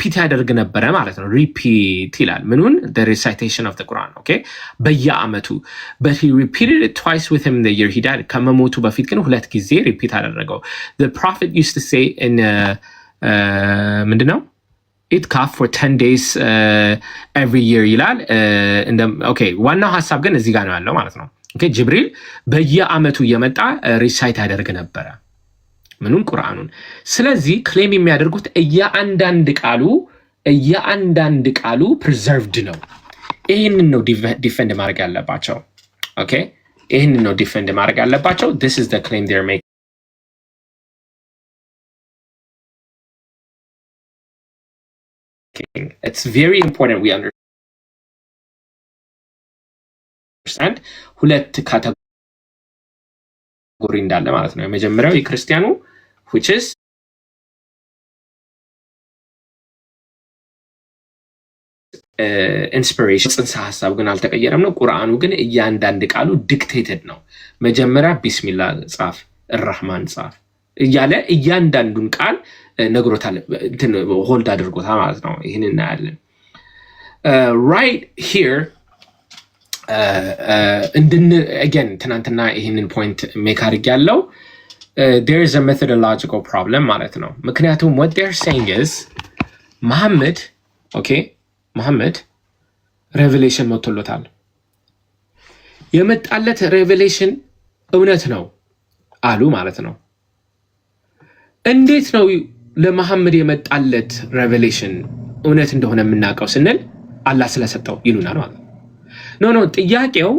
ሪፒት ያደርግ ነበረ ማለት ነው። ሪፒት ይላል ምኑን? the recitation of the Quran okay በየአመቱ but he repeated it twice with him in the year he died ከመሞቱ በፊት ግን 2 ጊዜ ሪፒት አደረገው. the prophet used to say in ምንድነው ኢትካፍ for 10 days every year ይላል. okay ዋናው ሐሳብ ግን እዚህ ጋር ነው ያለው ማለት ነው. okay ጅብሪል በየአመቱ እየመጣ ሪሳይት ያደርግ ነበረ ምኑን? ቁርአኑን። ስለዚህ ክሌም የሚያደርጉት እያንዳንድ ቃሉ ፕሪዘርቭድ ነው። ይህንን ነው ዲፌንድ ማድረግ ያለባቸው። ኦኬ ይህንን ነው ዲፌንድ ማድረግ ያለባቸው. this is the claim they're making. it's very important we understand ሁለት ካቴጎሪ እንዳለ ማለት ነው። የመጀመሪያው የክርስቲያኑ which is ኢንስፒሬሽን ጽንሰ ሐሳብ ግን አልተቀየረም ነው። ቁርአኑ ግን እያንዳንድ ቃሉ ዲክቴትድ ነው። መጀመሪያ ቢስሚላህ ጻፍ፣ الرحማን ጻፍ እያለ እያንዳንዱን ቃል ነግሮታል፣ እንትን ሆልድ አድርጎታል ማለት ነው። ይሄን እናያለን right here again ትናንትና ይሄንን ፖይንት ሜክ አድርግ ያለው there is a methodological problem ማለት ነው። ምክንያቱም what they're saying is መሐመድ ሬቨሌሽን መጥቶለታል። የመጣለት ሬቨሌሽን እውነት ነው አሉ ማለት ነው። እንዴት ነው ለመሐመድ የመጣለት ሬቨሌሽን እውነት እንደሆነ የምናውቀው ስንል አላህ ስለሰጠው ይሉናል ማለት ነው። ኖ ጥያቄው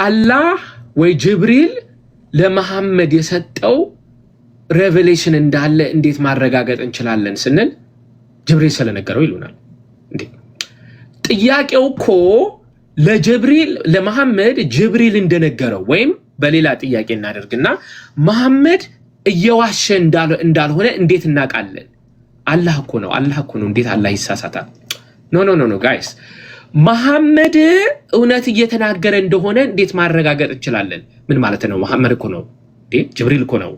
አላህ ወይ ጅብሪል ለመሐመድ የሰጠው ሬቨሌሽን እንዳለ እንዴት ማረጋገጥ እንችላለን ስንል ጅብሪል ስለነገረው ይሉናል። እንዴ ጥያቄው እኮ ለጅብሪል ለመሐመድ ጅብሪል እንደነገረው ወይም በሌላ ጥያቄ እናደርግና መሐመድ እየዋሸ እንዳልሆነ እንዴት እናውቃለን? አላህ እኮ ነው እንዴት አላህ ይሳሳታል? ኖ ጋይስ መሐመድ እውነት እየተናገረ እንደሆነ እንዴት ማረጋገጥ እንችላለን? ምን ማለት ነው? መሐመድ እኮ ነው እንዴ ጅብሪል እኮ ነው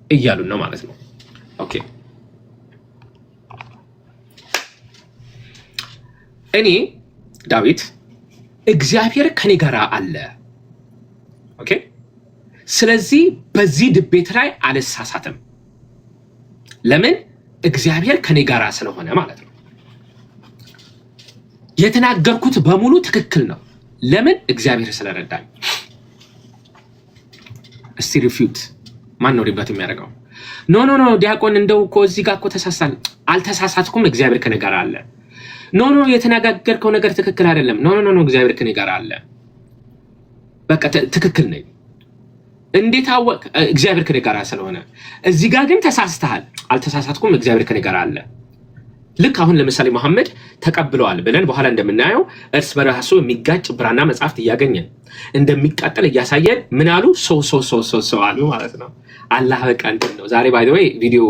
እያሉን ነው ማለት ነው። ኦኬ እኔ ዳዊት እግዚአብሔር ከኔ ጋር አለ። ኦኬ ስለዚህ በዚህ ድቤት ላይ አልሳሳትም። ለምን? እግዚአብሔር ከኔ ጋር ስለሆነ ማለት ነው። የተናገርኩት በሙሉ ትክክል ነው። ለምን? እግዚአብሔር ስለረዳኝ። እስቲ ሪፊዩት ማን ነው ሪበት የሚያደርገው? ኖ ዲያቆን እንደው እኮ እዚህ ጋር እኮ ተሳሳል። አልተሳሳትኩም፣ እግዚአብሔር ከኔ ጋር አለ። ኖ የተናገርከው ነገር ትክክል አይደለም። ኖ እግዚአብሔር ከኔ ጋር አለ። በቃ ትክክል ነኝ። እንዴት አወቅ? እግዚአብሔር ከኔ ጋር ስለሆነ። እዚህ ጋር ግን ተሳስተሃል። አልተሳሳትኩም፣ እግዚአብሔር ከኔ ጋር አለ። ልክ አሁን ለምሳሌ መሐመድ ተቀብለዋል ብለን በኋላ እንደምናየው እርስ በራሱ የሚጋጭ ብራና መጽሐፍት እያገኘን እንደሚቃጠል እያሳየን ምን አሉ? ሰው አሉ ማለት ነው። አላህ በቃ እንትን ነው። ዛሬ ባይ ዘ ዌይ ቪዲዮ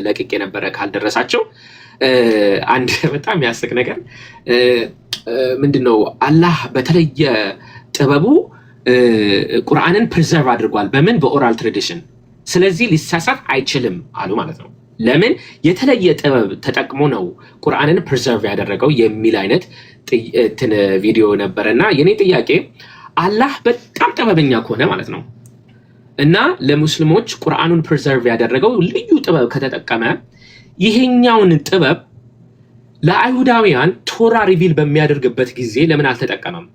ለቅቄ ነበረ ካልደረሳቸው አንድ በጣም ያስቅ ነገር ምንድነው? አላህ በተለየ ጥበቡ ቁርአንን ፕሪዘርቭ አድርጓል። በምን? በኦራል ትራዲሽን። ስለዚህ ሊሳሳት አይችልም አሉ ማለት ነው። ለምን? የተለየ ጥበብ ተጠቅሞ ነው ቁርአንን ፕሪዘርቭ ያደረገው የሚል አይነት ቪዲዮ ነበረና የኔ ጥያቄ አላህ በጣም ጥበበኛ ከሆነ ማለት ነው እና ለሙስሊሞች ቁርአኑን ፕሪዘርቭ ያደረገው ልዩ ጥበብ ከተጠቀመ ይሄኛውን ጥበብ ለአይሁዳውያን ቶራ ሪቪል በሚያደርግበት ጊዜ ለምን አልተጠቀመም?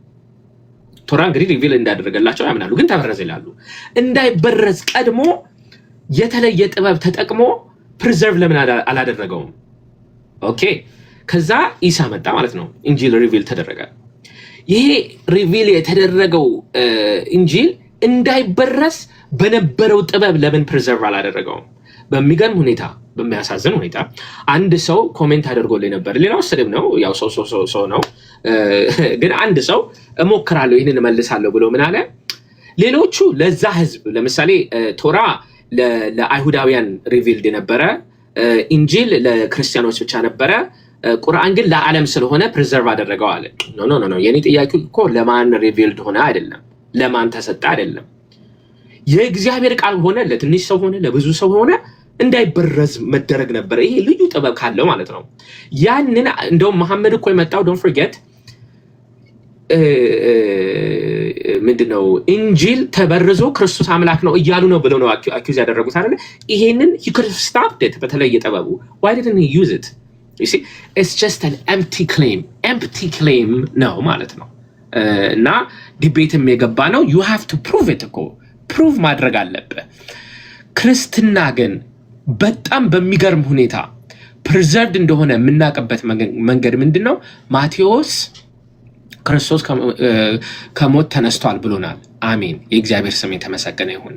ቶራ እንግዲህ ሪቪል እንዳደረገላቸው ያምናሉ፣ ግን ተበረዘ ይላሉ። እንዳይበረዝ ቀድሞ የተለየ ጥበብ ተጠቅሞ ፕሪዘርቭ ለምን አላደረገውም? ኦኬ ከዛ ኢሳ መጣ ማለት ነው። ኢንጂል ሪቪል ተደረገ። ይሄ ሪቪል የተደረገው ኢንጂል እንዳይበረዝ በነበረው ጥበብ ለምን ፕሪዘርቭ አላደረገውም? በሚገርም ሁኔታ በሚያሳዝን ሁኔታ አንድ ሰው ኮሜንት አድርጎልኝ ነበር። ሌላው ስድብ ነው፣ ያው ሰው ነው። ግን አንድ ሰው እሞክራለሁ ይህንን እመልሳለሁ ብሎ ምን አለ? ሌሎቹ ለዛ ህዝብ ለምሳሌ ቶራ ለአይሁዳውያን ሪቪልድ ነበረ፣ ኢንጂል ለክርስቲያኖች ብቻ ነበረ፣ ቁርአን ግን ለዓለም ስለሆነ ፕሪዘርቭ አደረገው አለ። ኖ የኔ ጥያቄ እኮ ለማን ሪቪልድ ሆነ አይደለም፣ ለማን ተሰጠ አይደለም። የእግዚአብሔር ቃል ሆነ ለትንሽ ሰው ሆነ ለብዙ ሰው ሆነ እንዳይበረዝ መደረግ ነበር። ይሄ ልዩ ጥበብ ካለው ማለት ነው። ያንን እንደውም መሐመድ እኮ የመጣው ዶንት ፎርጌት ምንድነው ኢንጂል ተበርዞ ክርስቶስ አምላክ ነው እያሉ ነው ብለው ነው አኪዩዝ ያደረጉት አይደል? ይሄንን he could have stopped it በተለየ ጥበቡ why didn't he use it? you see it's just an empty claim ነው ማለት ነው። እና ዲቤትም የገባ ነው you have to prove it እኮ ፕሩቭ ማድረግ አለበት። ክርስትና ግን በጣም በሚገርም ሁኔታ ፕሪዘርቭድ እንደሆነ የምናውቅበት መንገድ ምንድነው? ማቴዎስ ክርስቶስ ከሞት ተነስቷል ብሎናል። አሜን። የእግዚአብሔር ስም የተመሰገነ ይሁን።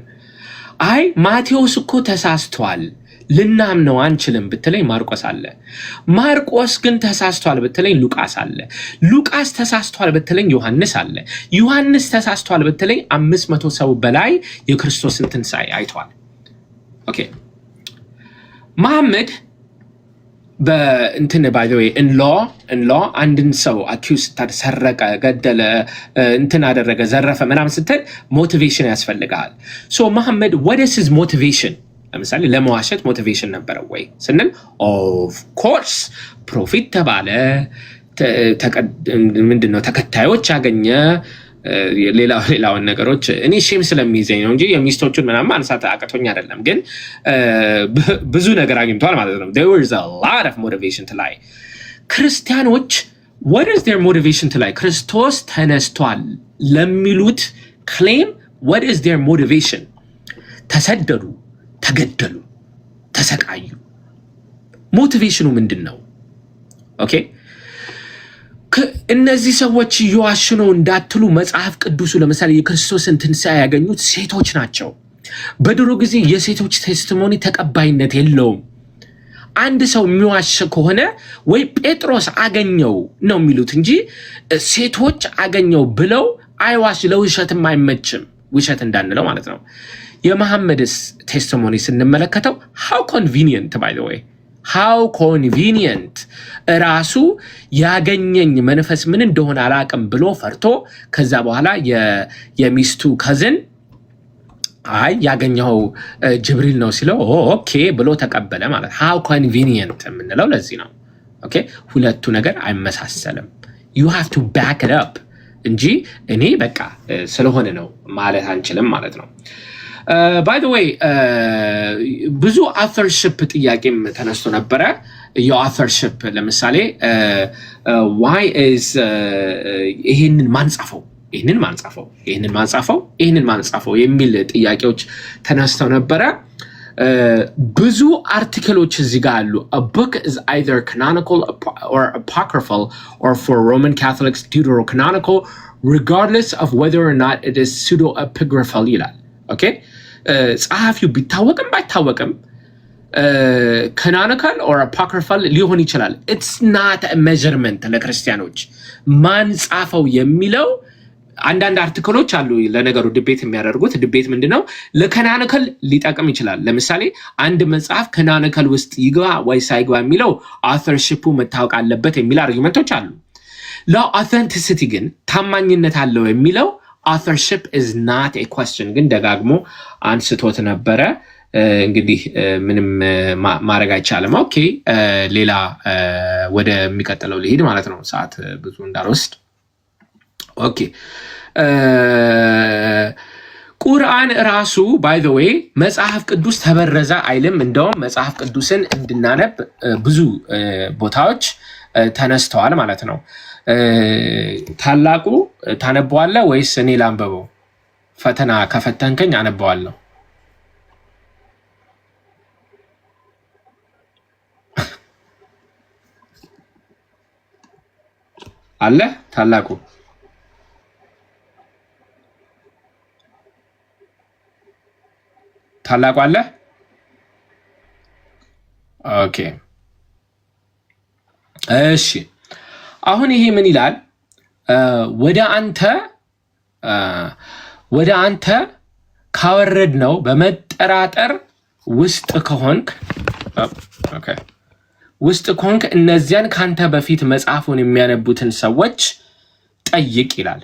አይ ማቴዎስ እኮ ተሳስቷል ልናምነው አንችልም ብትለኝ ማርቆስ አለ። ማርቆስ ግን ተሳስቷል ብትለኝ ሉቃስ አለ። ሉቃስ ተሳስቷል ብትለኝ ዮሐንስ አለ። ዮሐንስ ተሳስቷል ብትለኝ 500 ሰው በላይ የክርስቶስን ትንሣኤ አይቷል። ኦኬ መሐመድ በእንትን ባይ ዘ ዌይ ኢን ሎ አንድን ሰው አኪዩዝ ሰረቀ፣ ገደለ፣ እንትን አደረገ፣ ዘረፈ ምናምን ስትል ሞቲቬሽን ያስፈልጋል። ሶ መሐመድ what is his motivation? ለምሳሌ ለመዋሸት ሞቲቬሽን ነበረው ወይ ስንል ኦፍ ኮርስ ፕሮፊት ተባለ፣ ምንድነው ተከታዮች አገኘ፣ ሌላውን ነገሮች እኔ ሼም ስለሚይዘኝ ነው እንጂ የሚስቶቹን ምናምን ማንሳት አቅቶኝ አይደለም፣ ግን ብዙ ነገር አግኝቷል ማለት ነው። there was a lot of motivation to lie። ክርስቲያኖች what is their motivation to lie? ክርስቶስ ተነስቷል ለሚሉት ክሌም what is their motivation? ተሰደዱ፣ ተገደሉ፣ ተሰቃዩ። ሞቲቬሽኑ ምንድን ነው? ኦኬ እነዚህ ሰዎች እየዋሹ ነው እንዳትሉ መጽሐፍ ቅዱሱ ለምሳሌ የክርስቶስን ትንሣኤ ያገኙት ሴቶች ናቸው። በድሮ ጊዜ የሴቶች ቴስቲሞኒ ተቀባይነት የለውም። አንድ ሰው የሚዋሽ ከሆነ ወይ ጴጥሮስ አገኘው ነው የሚሉት እንጂ ሴቶች አገኘው ብለው አይዋሽ፣ ለውሸትም አይመችም፣ ውሸት እንዳንለው ማለት ነው። የመሐመድስ ቴስቲሞኒ ስንመለከተው how convenient by the way how convenient ራሱ ያገኘኝ መንፈስ ምን እንደሆነ አላቅም ብሎ ፈርቶ ከዛ በኋላ የሚስቱ ከዝን አይ ያገኘው ጅብሪል ነው ሲለው ኦኬ ብሎ ተቀበለ ማለት how convenient የምንለው ለዚህ ነው። ኦኬ ሁለቱ ነገር አይመሳሰልም። you have to back it up እንጂ እኔ በቃ ስለሆነ ነው ማለት አንችልም ማለት ነው። by the way ብዙ authorship ጥያቄም ተነስቶ ነበረ። የauthorship ለምሳሌ why is ይሄንን ማንጻፈው የሚል ጥያቄዎች ተነስተው ነበረ። ብዙ አርቲክሎች እዚህ ጋር አሉ። a book is either canonical or apocryphal or for Roman Catholics deuterocanonical regardless of whether or not it is pseudo-epigraphal ይላል። ኦኬ ጸሐፊው ቢታወቅም ባይታወቅም canonical or apocryphal ሊሆን ይችላል። it's not a measurement ለክርስቲያኖች ማን ጻፈው የሚለው አንዳንድ አርቲክሎች አሉ ለነገሩ ዲቤት የሚያደርጉት። ዲቤት ምንድነው? ለካናኒካል ሊጠቅም ይችላል። ለምሳሌ አንድ መጽሐፍ ካናኒካል ውስጥ ይግባ ወይ ሳይግባ የሚለው አውተርሺፑ መታወቅ አለበት የሚል አርጊመንቶች አሉ። ለአውተንቲሲቲ ግን ታማኝነት አለው የሚለው authorship is not a question ግን ደጋግሞ አንስቶት ነበረ። እንግዲህ ምንም ማድረግ አይቻልም። ኦኬ ሌላ ወደ የሚቀጥለው ልሄድ ማለት ነው ሰዓት ብዙ እንዳልወስድ። ኦኬ ቁርአን ራሱ by the way መጽሐፍ ቅዱስ ተበረዘ አይልም። እንደውም መጽሐፍ ቅዱስን እንድናነብ ብዙ ቦታዎች ተነስተዋል ማለት ነው። ታላቁ ታነበዋለህ ወይስ እኔ ላንበበው? ፈተና ከፈተንከኝ አነበዋለሁ። አለ ታላቁ አለ። ኦኬ እሺ አሁን ይሄ ምን ይላል? ወደ አንተ ካወረድ ነው በመጠራጠር ውስጥ ከሆንክ እነዚያን ካንተ በፊት መጽሐፉን የሚያነቡትን ሰዎች ጠይቅ ይላል።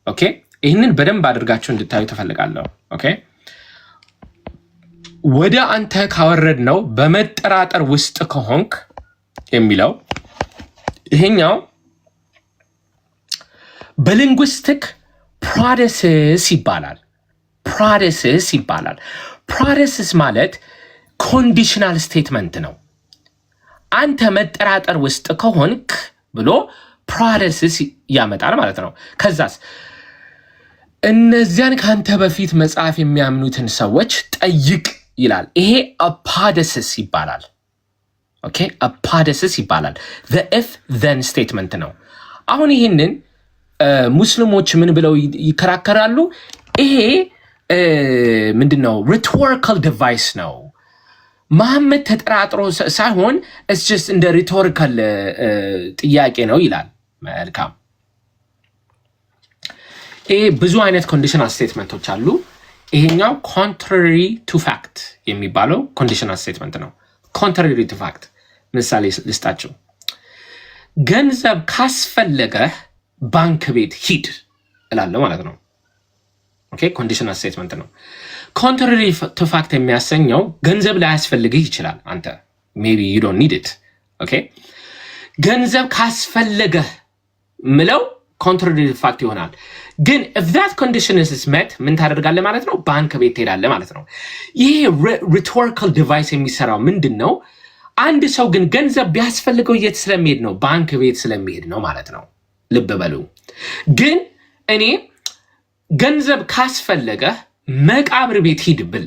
ኦኬ ይህንን በደንብ አድርጋችሁ እንድታዩ ተፈልጋለሁ። ኦኬ ወደ አንተ ካወረድ ነው በመጠራጠር ውስጥ ከሆንክ የሚለው ይሄኛው በሊንጉስቲክ ፕሮደስስ ይባላል። ፕሮደስስ ማለት ኮንዲሽናል ስቴትመንት ነው። አንተ መጠራጠር ውስጥ ከሆንክ ብሎ ፕሮደስስ ያመጣል ማለት ነው። ከዛስ እነዚያን ካንተ በፊት መጽሐፍ የሚያምኑትን ሰዎች ጠይቅ ይላል። ይሄ አፖዶሲስ ይባላል። ኦኬ አፖዶሲስ ይባላል። the if then statement ነው። አሁን ይህንን ሙስሊሞች ምን ብለው ይከራከራሉ? ይሄ ምንድነው? rhetorical device ነው። መሐመድ ተጠራጥሮ ሳይሆን it's just እንደ rhetorical ጥያቄ ነው ይላል። መልካም ይሄ ብዙ አይነት ኮንዲሽናል ስቴትመንቶች አሉ። ይሄኛው contrary to fact የሚባለው ኮንዲሽናል ስቴትመንት ነው። contrary to fact ምሳሌ ልስጣችሁ። ገንዘብ ካስፈለገህ ባንክ ቤት ሂድ እላለሁ ማለት ነው። ኦኬ ኮንዲሽናል ስቴትመንት ነው። contrary to fact የሚያሰኘው ገንዘብ ላያስፈልግህ ይችላል። አንተ maybe you don't need it ኦኬ ገንዘብ ካስፈለገህ ምለው contrary to fact ይሆናል። ግን if that condition is met ምን ታደርጋለህ ማለት ነው? ባንክ ቤት ትሄዳለህ ማለት ነው። ይሄ rhetorical device የሚሰራው ምንድነው? አንድ ሰው ግን ገንዘብ ቢያስፈልገው የት ስለሚሄድ ነው? ባንክ ቤት ስለሚሄድ ነው ማለት ነው። ልብ በሉ። ግን እኔ ገንዘብ ካስፈለገህ መቃብር ቤት ሂድ ብል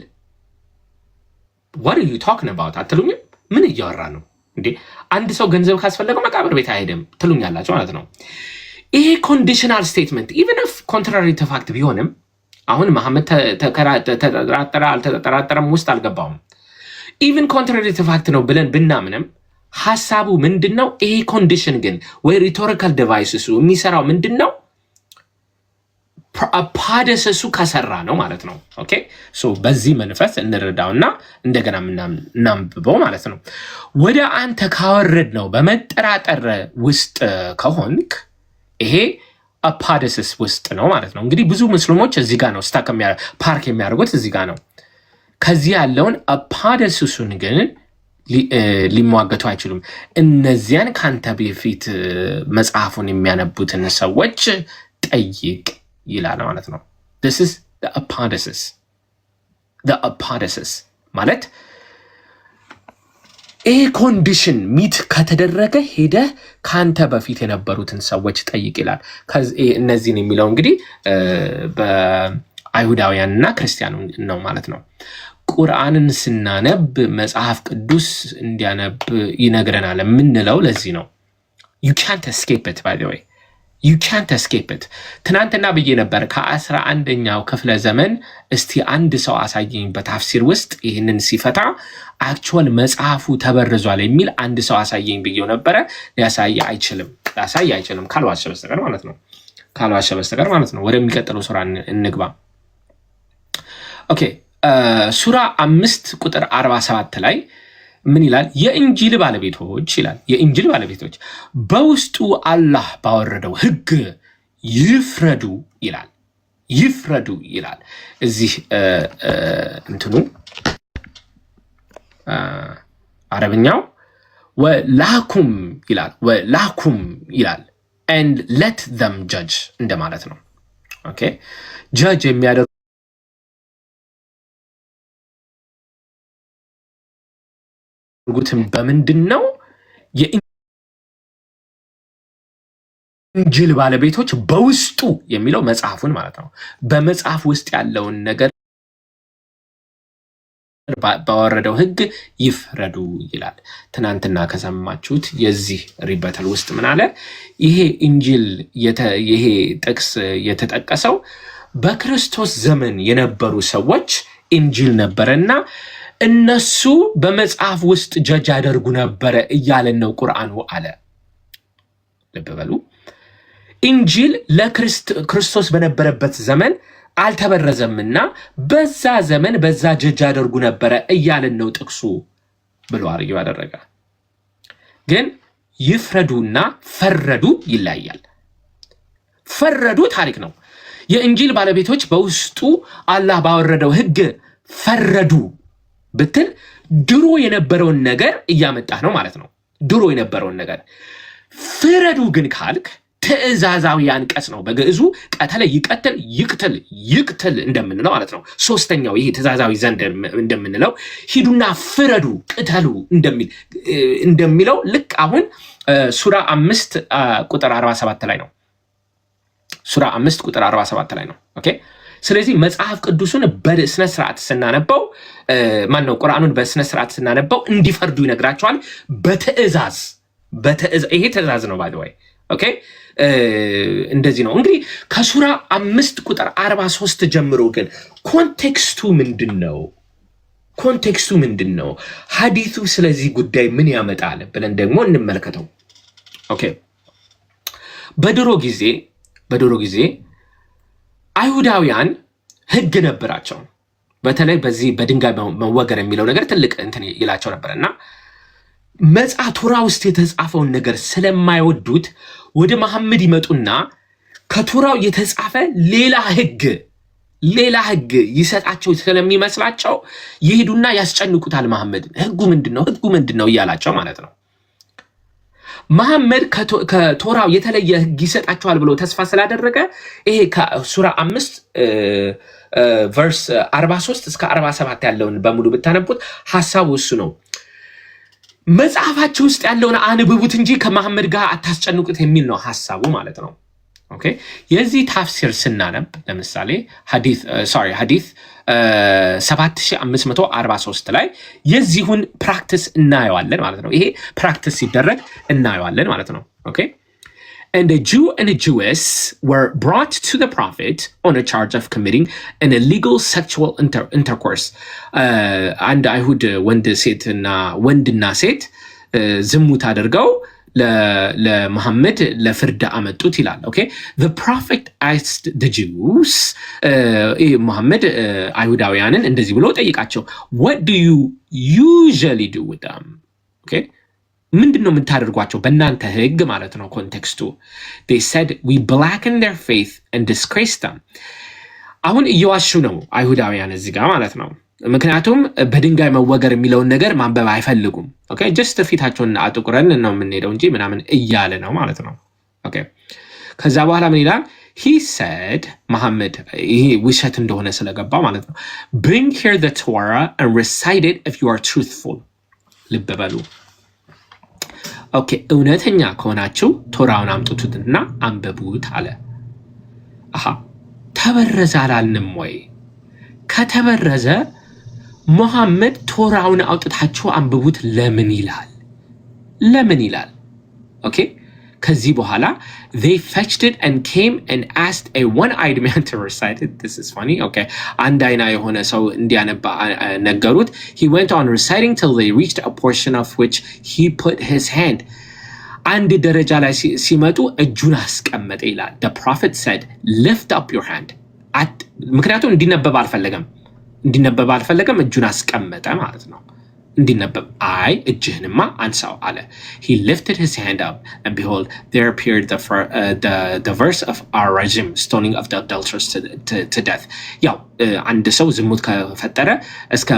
what are you talking about አትሉኝም? ምን እያወራ ነው እንዴ? አንድ ሰው ገንዘብ ካስፈለገው መቃብር ቤት አይሄድም ትሉኛላችሁ ማለት ነው። ይሄ ኮንዲሽናል ስቴትመንት ኢቨን ኢፍ ኮንትራሪ ቱ ፋክት ቢሆንም አሁን መሐመድ ተጠራጠረ አልተጠራጠረም ውስጥ አልገባውም። ኢቨን ኮንትራሪ ቱ ፋክት ነው ብለን ብናምንም ሐሳቡ ምንድነው? ይሄ ኮንዲሽን ግን ወይ ሪቶሪካል ዲቫይስሱ የሚሰራው ምንድነው? አፖዶሲሱ ከሰራ ነው ማለት ነው። ኦኬ ሶ በዚህ መንፈስ እንረዳውና እንደገና እናንብበው ማለት ነው። ወደ አንተ ካወረድ ነው በመጠራጠር ውስጥ ከሆንክ ይሄ አፖዶሲስ ውስጥ ነው ማለት ነው። እንግዲህ ብዙ ሙስሊሞች እዚህ ጋር ነው ስታክ ፓርክ የሚያደርጉት እዚህ ጋር ነው። ከዚህ ያለውን አፖዶሲሱን ግን ሊሟገቱ አይችሉም። እነዚያን ካንተ በፊት መጽሐፉን የሚያነቡትን ሰዎች ጠይቅ ይላል ማለት ነው። this is the apodosis ማለት ይሄ ኮንዲሽን ሚት ከተደረገ ሄደህ ካንተ በፊት የነበሩትን ሰዎች ጠይቅ ይላል። እነዚህን የሚለው እንግዲህ በአይሁዳውያንና ክርስቲያኑ ነው ማለት ነው። ቁርአንን ስናነብ መጽሐፍ ቅዱስ እንዲያነብ ይነግረናል የምንለው ለዚህ ነው። you can't escape it by the way you can't escape it። ትናንትና ብዬ ነበር ከ11ኛው ክፍለ ዘመን እስቲ አንድ ሰው አሳየኝ በታፍሲር ውስጥ ይህንን ሲፈታ አክቹዋል መጽሐፉ ተበርዟል የሚል አንድ ሰው አሳየኝ ብዬው ነበረ። ሊያሳይ አይችልም ካልዋሸ በስተቀር ማለት ነው። ወደሚቀጥለው ሱራ እንግባ። ኦኬ ሱራ 5 ቁጥር 47 ላይ ምን ይላል? የእንጂል ባለቤቶች ይላል። የእንጂል ባለቤቶች በውስጡ አላህ ባወረደው ሕግ ይፍረዱ ይላል። እዚህ እንትኑ አረብኛው ወላኩም ይላል and let them judge እንደማለት ነው። ኦኬ ጀጅ የሚያደርጉትን በምንድን ነው? የእንጂል ባለቤቶች በውስጡ የሚለው መጽሐፉን ማለት ነው። በመጽሐፍ ውስጥ ያለውን ነገር ባወረደው ሕግ ይፍረዱ ይላል። ትናንትና ከሰማችሁት የዚህ ሪበተል ውስጥ ምን አለ? ይሄ እንጂል ይሄ ጥቅስ የተጠቀሰው በክርስቶስ ዘመን የነበሩ ሰዎች እንጂል ነበረና እነሱ በመጽሐፍ ውስጥ ጀጅ ያደርጉ ነበረ እያለን ነው ቁርአኑ አለ። ልብ በሉ። እንጂል ለክርስቶስ በነበረበት ዘመን አልተበረዘምና በዛ ዘመን በዛ ጀጅ ያደርጉ ነበረ እያለን ነው ጥቅሱ ብሎ አርጊው አደረገ። ግን ይፍረዱና ፈረዱ ይለያል። ፈረዱ ታሪክ ነው። የእንጂል ባለቤቶች በውስጡ አላህ ባወረደው ሕግ ፈረዱ ብትል ድሮ የነበረውን ነገር እያመጣህ ነው ማለት ነው። ድሮ የነበረውን ነገር ፍረዱ ግን ካልክ ትእዛዛዊ አንቀጽ ነው። በግዕዙ ቀተለ ይቀትል ይቅትል ይቅትል እንደምንለው ማለት ነው። ሶስተኛው ይሄ ትእዛዛዊ ዘንድ እንደምንለው ሂዱና ፍረዱ ቅተሉ እንደሚለው ልክ አሁን ሱራ 5 ቁጥር 47 ላይ ነው። ሱራ 5 ቁጥር 47 ላይ ነው። ኦኬ። ስለዚህ መጽሐፍ ቅዱስን በስነ ስርዓት ስናነበው ማነው ቁርአኑን በስነ ስርዓት ስናነበው እንዲፈርዱ ይነግራቸዋል። በትእዛዝ ይሄ ትእዛዝ ነው ባይ ዘ ወይ። ኦኬ። እንደዚህ ነው እንግዲህ ከሱራ 5 ቁጥር 43 ጀምሮ ግን ኮንቴክስቱ ምንድነው? ኮንቴክስቱ ምንድነው? ሐዲሱ ስለዚህ ጉዳይ ምን ያመጣል ብለን ደግሞ እንመልከተው። ኦኬ። በድሮ ጊዜ አይሁዳውያን ህግ ነበራቸው። በተለይ በዚህ በድንጋይ መወገር የሚለው ነገር ትልቅ እንትን ይላቸው ነበርና ቶራ ውስጥ የተጻፈውን ነገር ስለማይወዱት ወደ መሐመድ ይመጡና ከቶራው የተጻፈ ሌላ ህግ ይሰጣቸው ስለሚመስላቸው ይሄዱና ያስጨንቁታል መሐመድን። ህጉ ምንድነው እያላቸው ማለት ነው። መሐመድ ከቶራው የተለየ ህግ ይሰጣቸዋል ብሎ ተስፋ ስላደረገ ይሄ ከሱራ 5 ቨርስ 43 እስከ 47 ያለውን በሙሉ ብታነቡት ሐሳቡ እሱ ነው። መጽሐፋችሁ ውስጥ ያለውን አንብቡት እንጂ ከመሐመድ ጋር አታስጨንቁት የሚል ነው ሐሳቡ ማለት ነው። ኦኬ። የዚህ ታፍሲር ስናነብ ለምሳሌ ሐዲስ 7543 ላይ የዚሁን ፕራክቲስ እናየዋለን ማለት ነው። ይሄ ፕራክቲስ ሲደረግ እናየዋለን ማለት ነው። ኦኬ። And a Jew and a Jewess were brought to the prophet on a charge of committing an illegal sexual intercourse. And አይሁድ ወንድና ሴት ዝሙት አድርገው ለመሐመድ ለፍርድ አመጡት ይላል። ኦኬ። The prophet asked the Jews መሐመድ አይሁዳውያንን እንደዚህ ብሎ ጠይቃቸው what do you usually do with them? Okay. ምንድነው የምታደርጓቸው በእናንተ ህግ ማለት ነው ኮንቴክስቱ። they said we blacken their faith and disgrace them. አሁን እየዋሹ ነው አይሁዳውያን እዚህ ጋር ማለት ነው። ምክንያቱም በድንጋይ መወገር የሚለውን ነገር ማንበብ አይፈልጉም። ኦኬ። ጀስት ፊታቸውን አጥቁረን ነው የምንሄደው እንጂ ምናምን እያለ ነው ማለት ነው። ኦኬ። ከዛ በኋላ ምን ይላል? he said መሐመድ ይሄ ውሸት እንደሆነ ስለገባ ማለት ነው bring here the Torah and recite it if you are truthful. ልብ በሉ። ኦኬ። እውነተኛ ከሆናችሁ ቶራውን አምጡትና አንብቡት አለ። ተበረዘ አላልንም ወይ? ከተበረዘ መሐመድ ቶራውን አውጥታችሁ አንብቡት ለምን ይላል? ኦኬ። ከዚህ በኋላ they fetched it and came and asked a one-eyed man to recite it. This is funny. Okay. አንድ አይና የሆነ ሰው እንዲያነባ ነገሩት. He went on reciting till they reached a portion of which he put his hand. አንድ ደረጃ ላይ ሲመጡ እጁን አስቀመጠ ይላል። The prophet said, lift up your hand. ምክንያቱም እንዲነበብ አልፈለገም እጁን አስቀመጠ ማለት ነው። እንዲነበብ እጅህንማ አንሳው አለ። He lifted his hand up and behold there appeared the verse of our regime stoning of the adulterers to death. ያው አንድ ሰው ዝሙት ከፈጠረ እስከ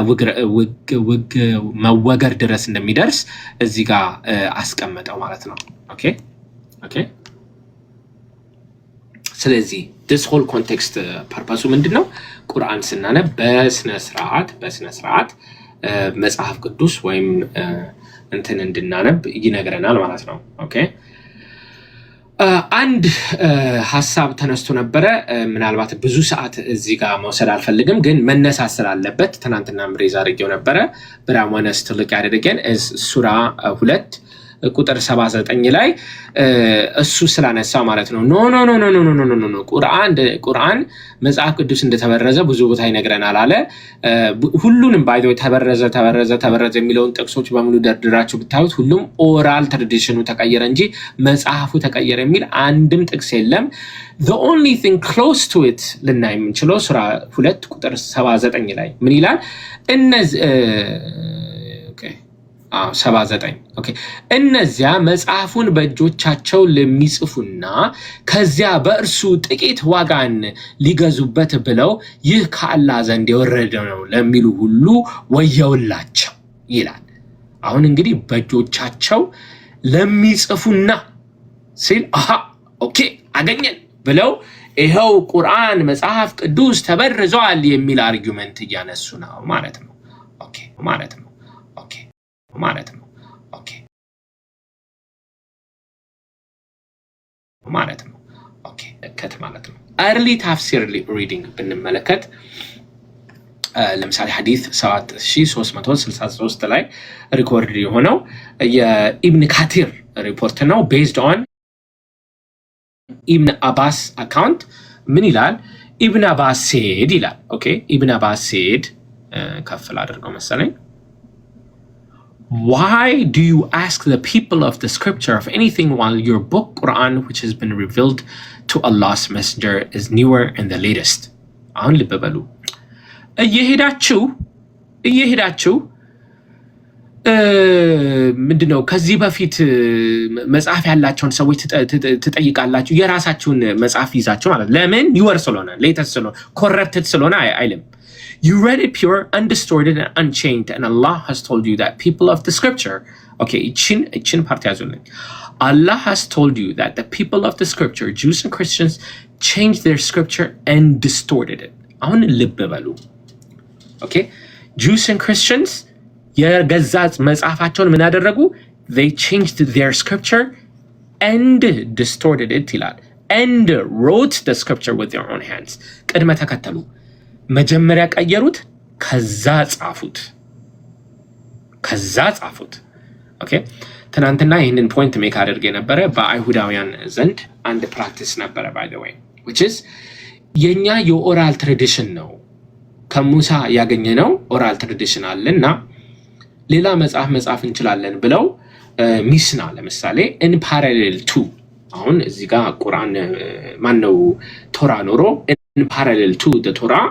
መወገር ድረስ እንደሚደርስ እዚህ ጋር አስቀመጠው ማለት ነው። ኦኬ። ስለዚህ this whole context ፐርፐሱ ምንድነው? ቁርአን ስናነብ በስነ ስርዓት መጽሐፍ ቅዱስ ወይም እንትን እንድናነብ ይነግረናል ማለት ነው። ኦኬ። አንድ ሐሳብ ተነስቶ ነበረ። ምናልባት ብዙ ሰዓት እዚህ ጋር መውሰድ አልፈልግም፣ ግን መነሳት ስላለበት ትናንትና ምሬዝ አድርጌው ነበረ። but I want us to look at it again is ሱራ 2 ቁጥር 79 ላይ እሱ ስላነሳው ማለት ነው። ኖ ቁርአን መጽሐፍ ቅዱስ እንደተበረዘ ብዙ ቦታ ይነግረናል አለ። ሁሉንም ባይዶ ተበረዘ የሚለውን ጥቅሶች በሙሉ ደርድራችሁ ብታዩት ሁሉም ኦራል ትራዲሽኑ ተቀየረ እንጂ መጽሐፉ ተቀየረ የሚል አንድም ጥቅስ የለም። the only thing close to it ልናይ የምንችለው ሱራ 2 ቁጥር 79 ላይ ምን ይላል? 79 ኦኬ እነዚያ መጽሐፉን በእጆቻቸው ለሚጽፉና ከዚያ በእርሱ ጥቂት ዋጋን ሊገዙበት ብለው ይህ ከአላህ ዘንድ የወረደ ነው ለሚሉ ሁሉ ወየውላቸው ይላል። አሁን እንግዲህ በእጆቻቸው ለሚጽፉና ሲል ኦኬ አገኘን ብለው ይኸው ቁርአን መጽሐፍ ቅዱስ ተበርዟል የሚል አርጊውመንት እያነሱ ነው ማለት ነው። ኦኬ ማለት ነው። ኦኬ ማለት ነው። ኦኬ ማለት ነው። ኦኬ ከት ማለት ነው። early tafsir reading ብንመለከት ለምሳሌ ሐዲስ 7363 ላይ ሪኮርድ የሆነው የኢብን ካቲር ሪፖርት ነው based on ኢብን አባስ አካውንት ምን ይላል? ኢብን አባስ said ይላል። ኦኬ ኢብን አባስ said ከፍል አድርገው መሰለኝ Why do you ask the people of the scripture of anything while your book Quran which has been revealed to Allah's messenger is newer and the latest? አሁን ልብ በሉ እየሄዳችሁ ምንድነው ከዚህ በፊት መጽሐፍ ያላቸውን ሰዎች ትጠይቃላችሁ የራሳችሁን መጽሐፍ ይዛችሁ ማለት ለምን ኒወር ስለሆነ ሌተስት ስለሆነ ኮረፕትድ ስለሆነ አይልም You read it pure, undistorted, and unchanged, and Allah has told you that people of the scripture, okay, ichin part yazulun. Allah has told you that the people of the scripture, Jews and Christians, changed their scripture and distorted it. Ahun libb balu. Okay? Jews and Christians, የገዛት መጽሐፋቸውን ምን አደረጉ? They changed their scripture and distorted it ይላል. And wrote the scripture with their own hands. ቅድመ ተከተሉ መጀመሪያ ቀየሩት ከዛ ጻፉት ኦኬ ትናንትና ይህንን ፖይንት ሜክ አድርጌ ነበረ በአይሁዳውያን ዘንድ አንድ ፕራክቲስ ነበረ by the way which is የኛ የኦራል ትራዲሽን ነው ከሙሳ ያገኘነው ኦራል ትራዲሽን አለና ሌላ መጽሐፍ እንችላለን ብለው ሚስና ለምሳሌ in parallel to አሁን እዚህ ጋር ቁርአን ማነው ቶራ ኖሮ in parallel to the Torah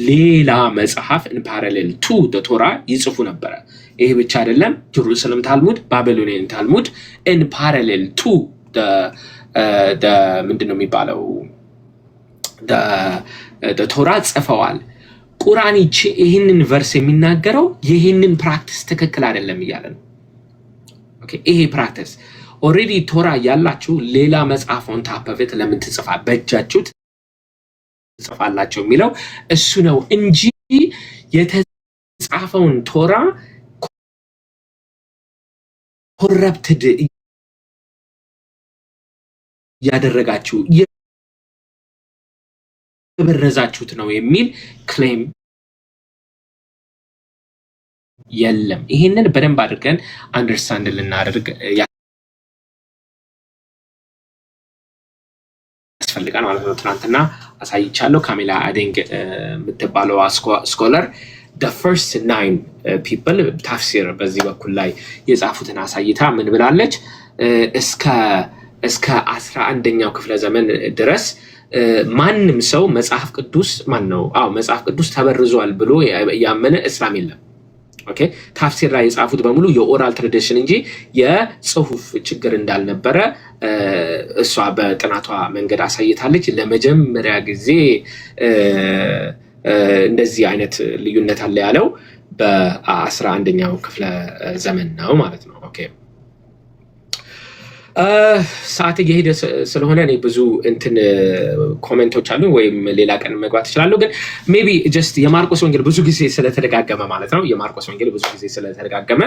ሌላ መጽሐፍ in parallel to the Torah ይጽፉ ነበር ይሄ ብቻ አይደለም ጀሩሳሌም ታልሙድ ባቢሎኒያን ታልሙድ in parallel to the ምንድነው የሚባለው the Torah ጽፈዋል ቁርአን ይሄንን ቨርስ የሚናገረው ይሄንን ፕራክቲስ ትክክል አይደለም ይያለ ነው ኦኬ ይሄ ፕራክቲስ ኦሬዲ ቶራ ያላችሁ ሌላ መጽሐፍ on top of it ለምን ትጽፋ በእጃችሁ ጽፋላችሁ የሚለው እሱ ነው እንጂ የተጻፈውን ቶራ ኮረፕትድ ያደረጋችሁ የበረዛችሁት ነው የሚል ክሌም የለም ይሄንን በደንብ አድርገን አንደርስታንድ ልናደርግ ያስፈልጋል ማለት ነው ትናንትና አሳይቻለሁ ካሜላ አደንግ የምትባለው ስኮለር the first 9 people ታፍሲር በዚህ በኩል ላይ የጻፉትን አሳይታ ምን ብላለች እስከ 11ኛው ክፍለ ዘመን ድረስ ማንም ሰው መጽሐፍ ቅዱስ መጽሐፍ ቅዱስ ተበርዟል ብሎ ያመነ እስላም የለም ኦኬ ታፍሲር ላይ የጻፉት በሙሉ የኦራል ትራዲሽን እንጂ የጽሁፍ ችግር እንዳልነበረ እሷ በጥናቷ መንገድ አሳይታለች ለመጀመሪያ ጊዜ እንደዚህ አይነት ልዩነት አለ ያለው በ11ኛው ክፍለ ዘመን ነው ማለት ነው ኦኬ ሰዓት እየሄደ ስለሆነ እኔ ብዙ እንትን ኮሜንቶች አሉ ወይም ሌላ ቀን መግባት እችላለሁ ግን ሜቢ ጀስት የማርቆስ ወንጌል ብዙ ጊዜ ስለተደጋገመ ማለት ነው የማርቆስ ወንጌል ብዙ ጊዜ ስለተደጋገመ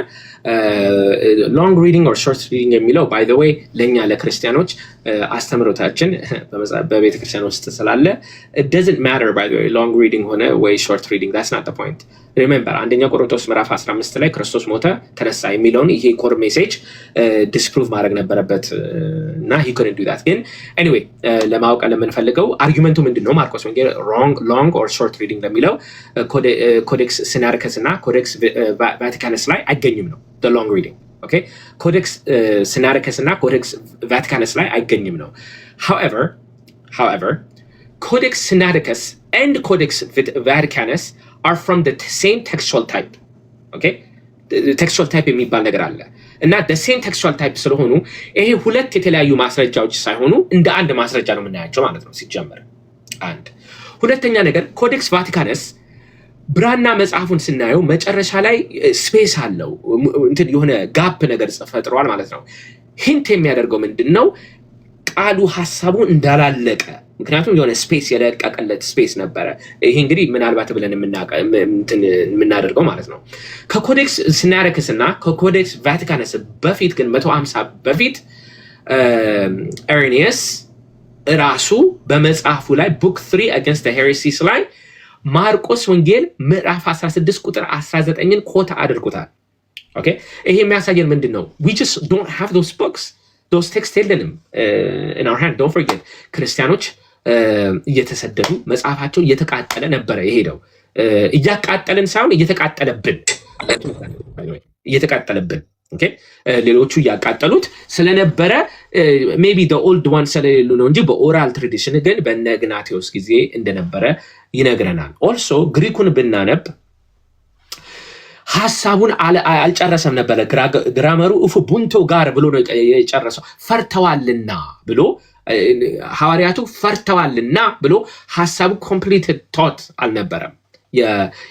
ሎንግ ሪዲንግ ኦር ሾርት ሪዲንግ የሚለው ባይ ዘ ዌይ ለኛ ለክርስቲያኖች አስተምሮታችን በቤተክርስቲያን ውስጥ ስላለ it doesn't matter by the way long reading ሆነ ወይ short reading that's not the point remember አንደኛ ቆሮንቶስ ምዕራፍ 15 ላይ ክርስቶስ ሞተ ተነሳ የሚለውን ይሄ ኮር ሜሴጅ ዲስፕሩቭ ማድረግ ነበረበት እና he couldn't do that ግን anyway ለማወቅ ለምንፈልገው አርጊመንቱ ምንድነው ማርቆስ ወንጌል long or short reading ለሚለው ኮዴክስ ሲናሪከስ እና ኮዴክስ ቫቲካንስ ላይ አይገኝም ነው the long reading okay codex sinaiticus እና codex vaticanus ላይ አይገኝም ነው however codex sinaiticus and codex vaticanus are from the same textual type okay ቴክስቹዋል ታይፕ የሚባል ነገር አለ እና ሴም ቴክስቹዋል ታይፕ ስለሆኑ ይሄ ሁለት የተለያዩ ማስረጃዎች ሳይሆኑ እንደ አንድ ማስረጃ ነው የምናያቸው ማለት ነው ሲጀመር። አንድ ሁለተኛ ነገር ኮዴክስ ቫቲካነስ ብራና መጽሐፉን ስናየው መጨረሻ ላይ ስፔስ አለው እንትን የሆነ ጋፕ ነገር ፈጥሯል ማለት ነው። ሂንት የሚያደርገው ምንድን ነው? ቃሉ ሀሳቡ እንዳላለቀ ምክንያቱም የሆነ ስፔስ የለቀቀለት ስፔስ ነበረ። ይሄ እንግዲህ ምናልባት ብለን የምናደርገው ማለት ነው። ከኮዴክስ ሲናሪክስና ከኮዴክስ ቫቲካነስ በፊት ግን 150 በፊት ኢሬኒየስ ራሱ በመጽሐፉ ላይ ቡክ 3 against the heresies ላይ ማርቆስ ወንጌል ምዕራፍ 16 ቁጥር 19ን ኮታ አድርጎታል። ኦኬ ይሄ የሚያሳየን ምንድን ነው? we just don't have those books, those texts የለንም in our hand. don't forget ክርስቲያኖች እየተሰደዱ መጽሐፋቸው እየተቃጠለ ነበረ የሄደው። እያቃጠልን ሳይሆን እየተቃጠለብን ኦኬ ሌሎቹ እያቃጠሉት ስለነበረ ሜቢ the old one ስለሌሉ ነው እንጂ በኦራል ትራዲሽን ግን በነ ግናቴዎስ ጊዜ እንደነበረ ይነግረናል። ኦልሶ ግሪኩን ብናነብ ሐሳቡን አልጨረሰም ነበረ። ግራመሩ እፉ ቡንቶ ጋር ብሎ ነው የጨረሰው። ፈርተዋልና ብሎ ሐዋርያቱ ፈርተዋልና ብሎ ሐሳቡ ኮምፕሊትድ ቶት አልነበረም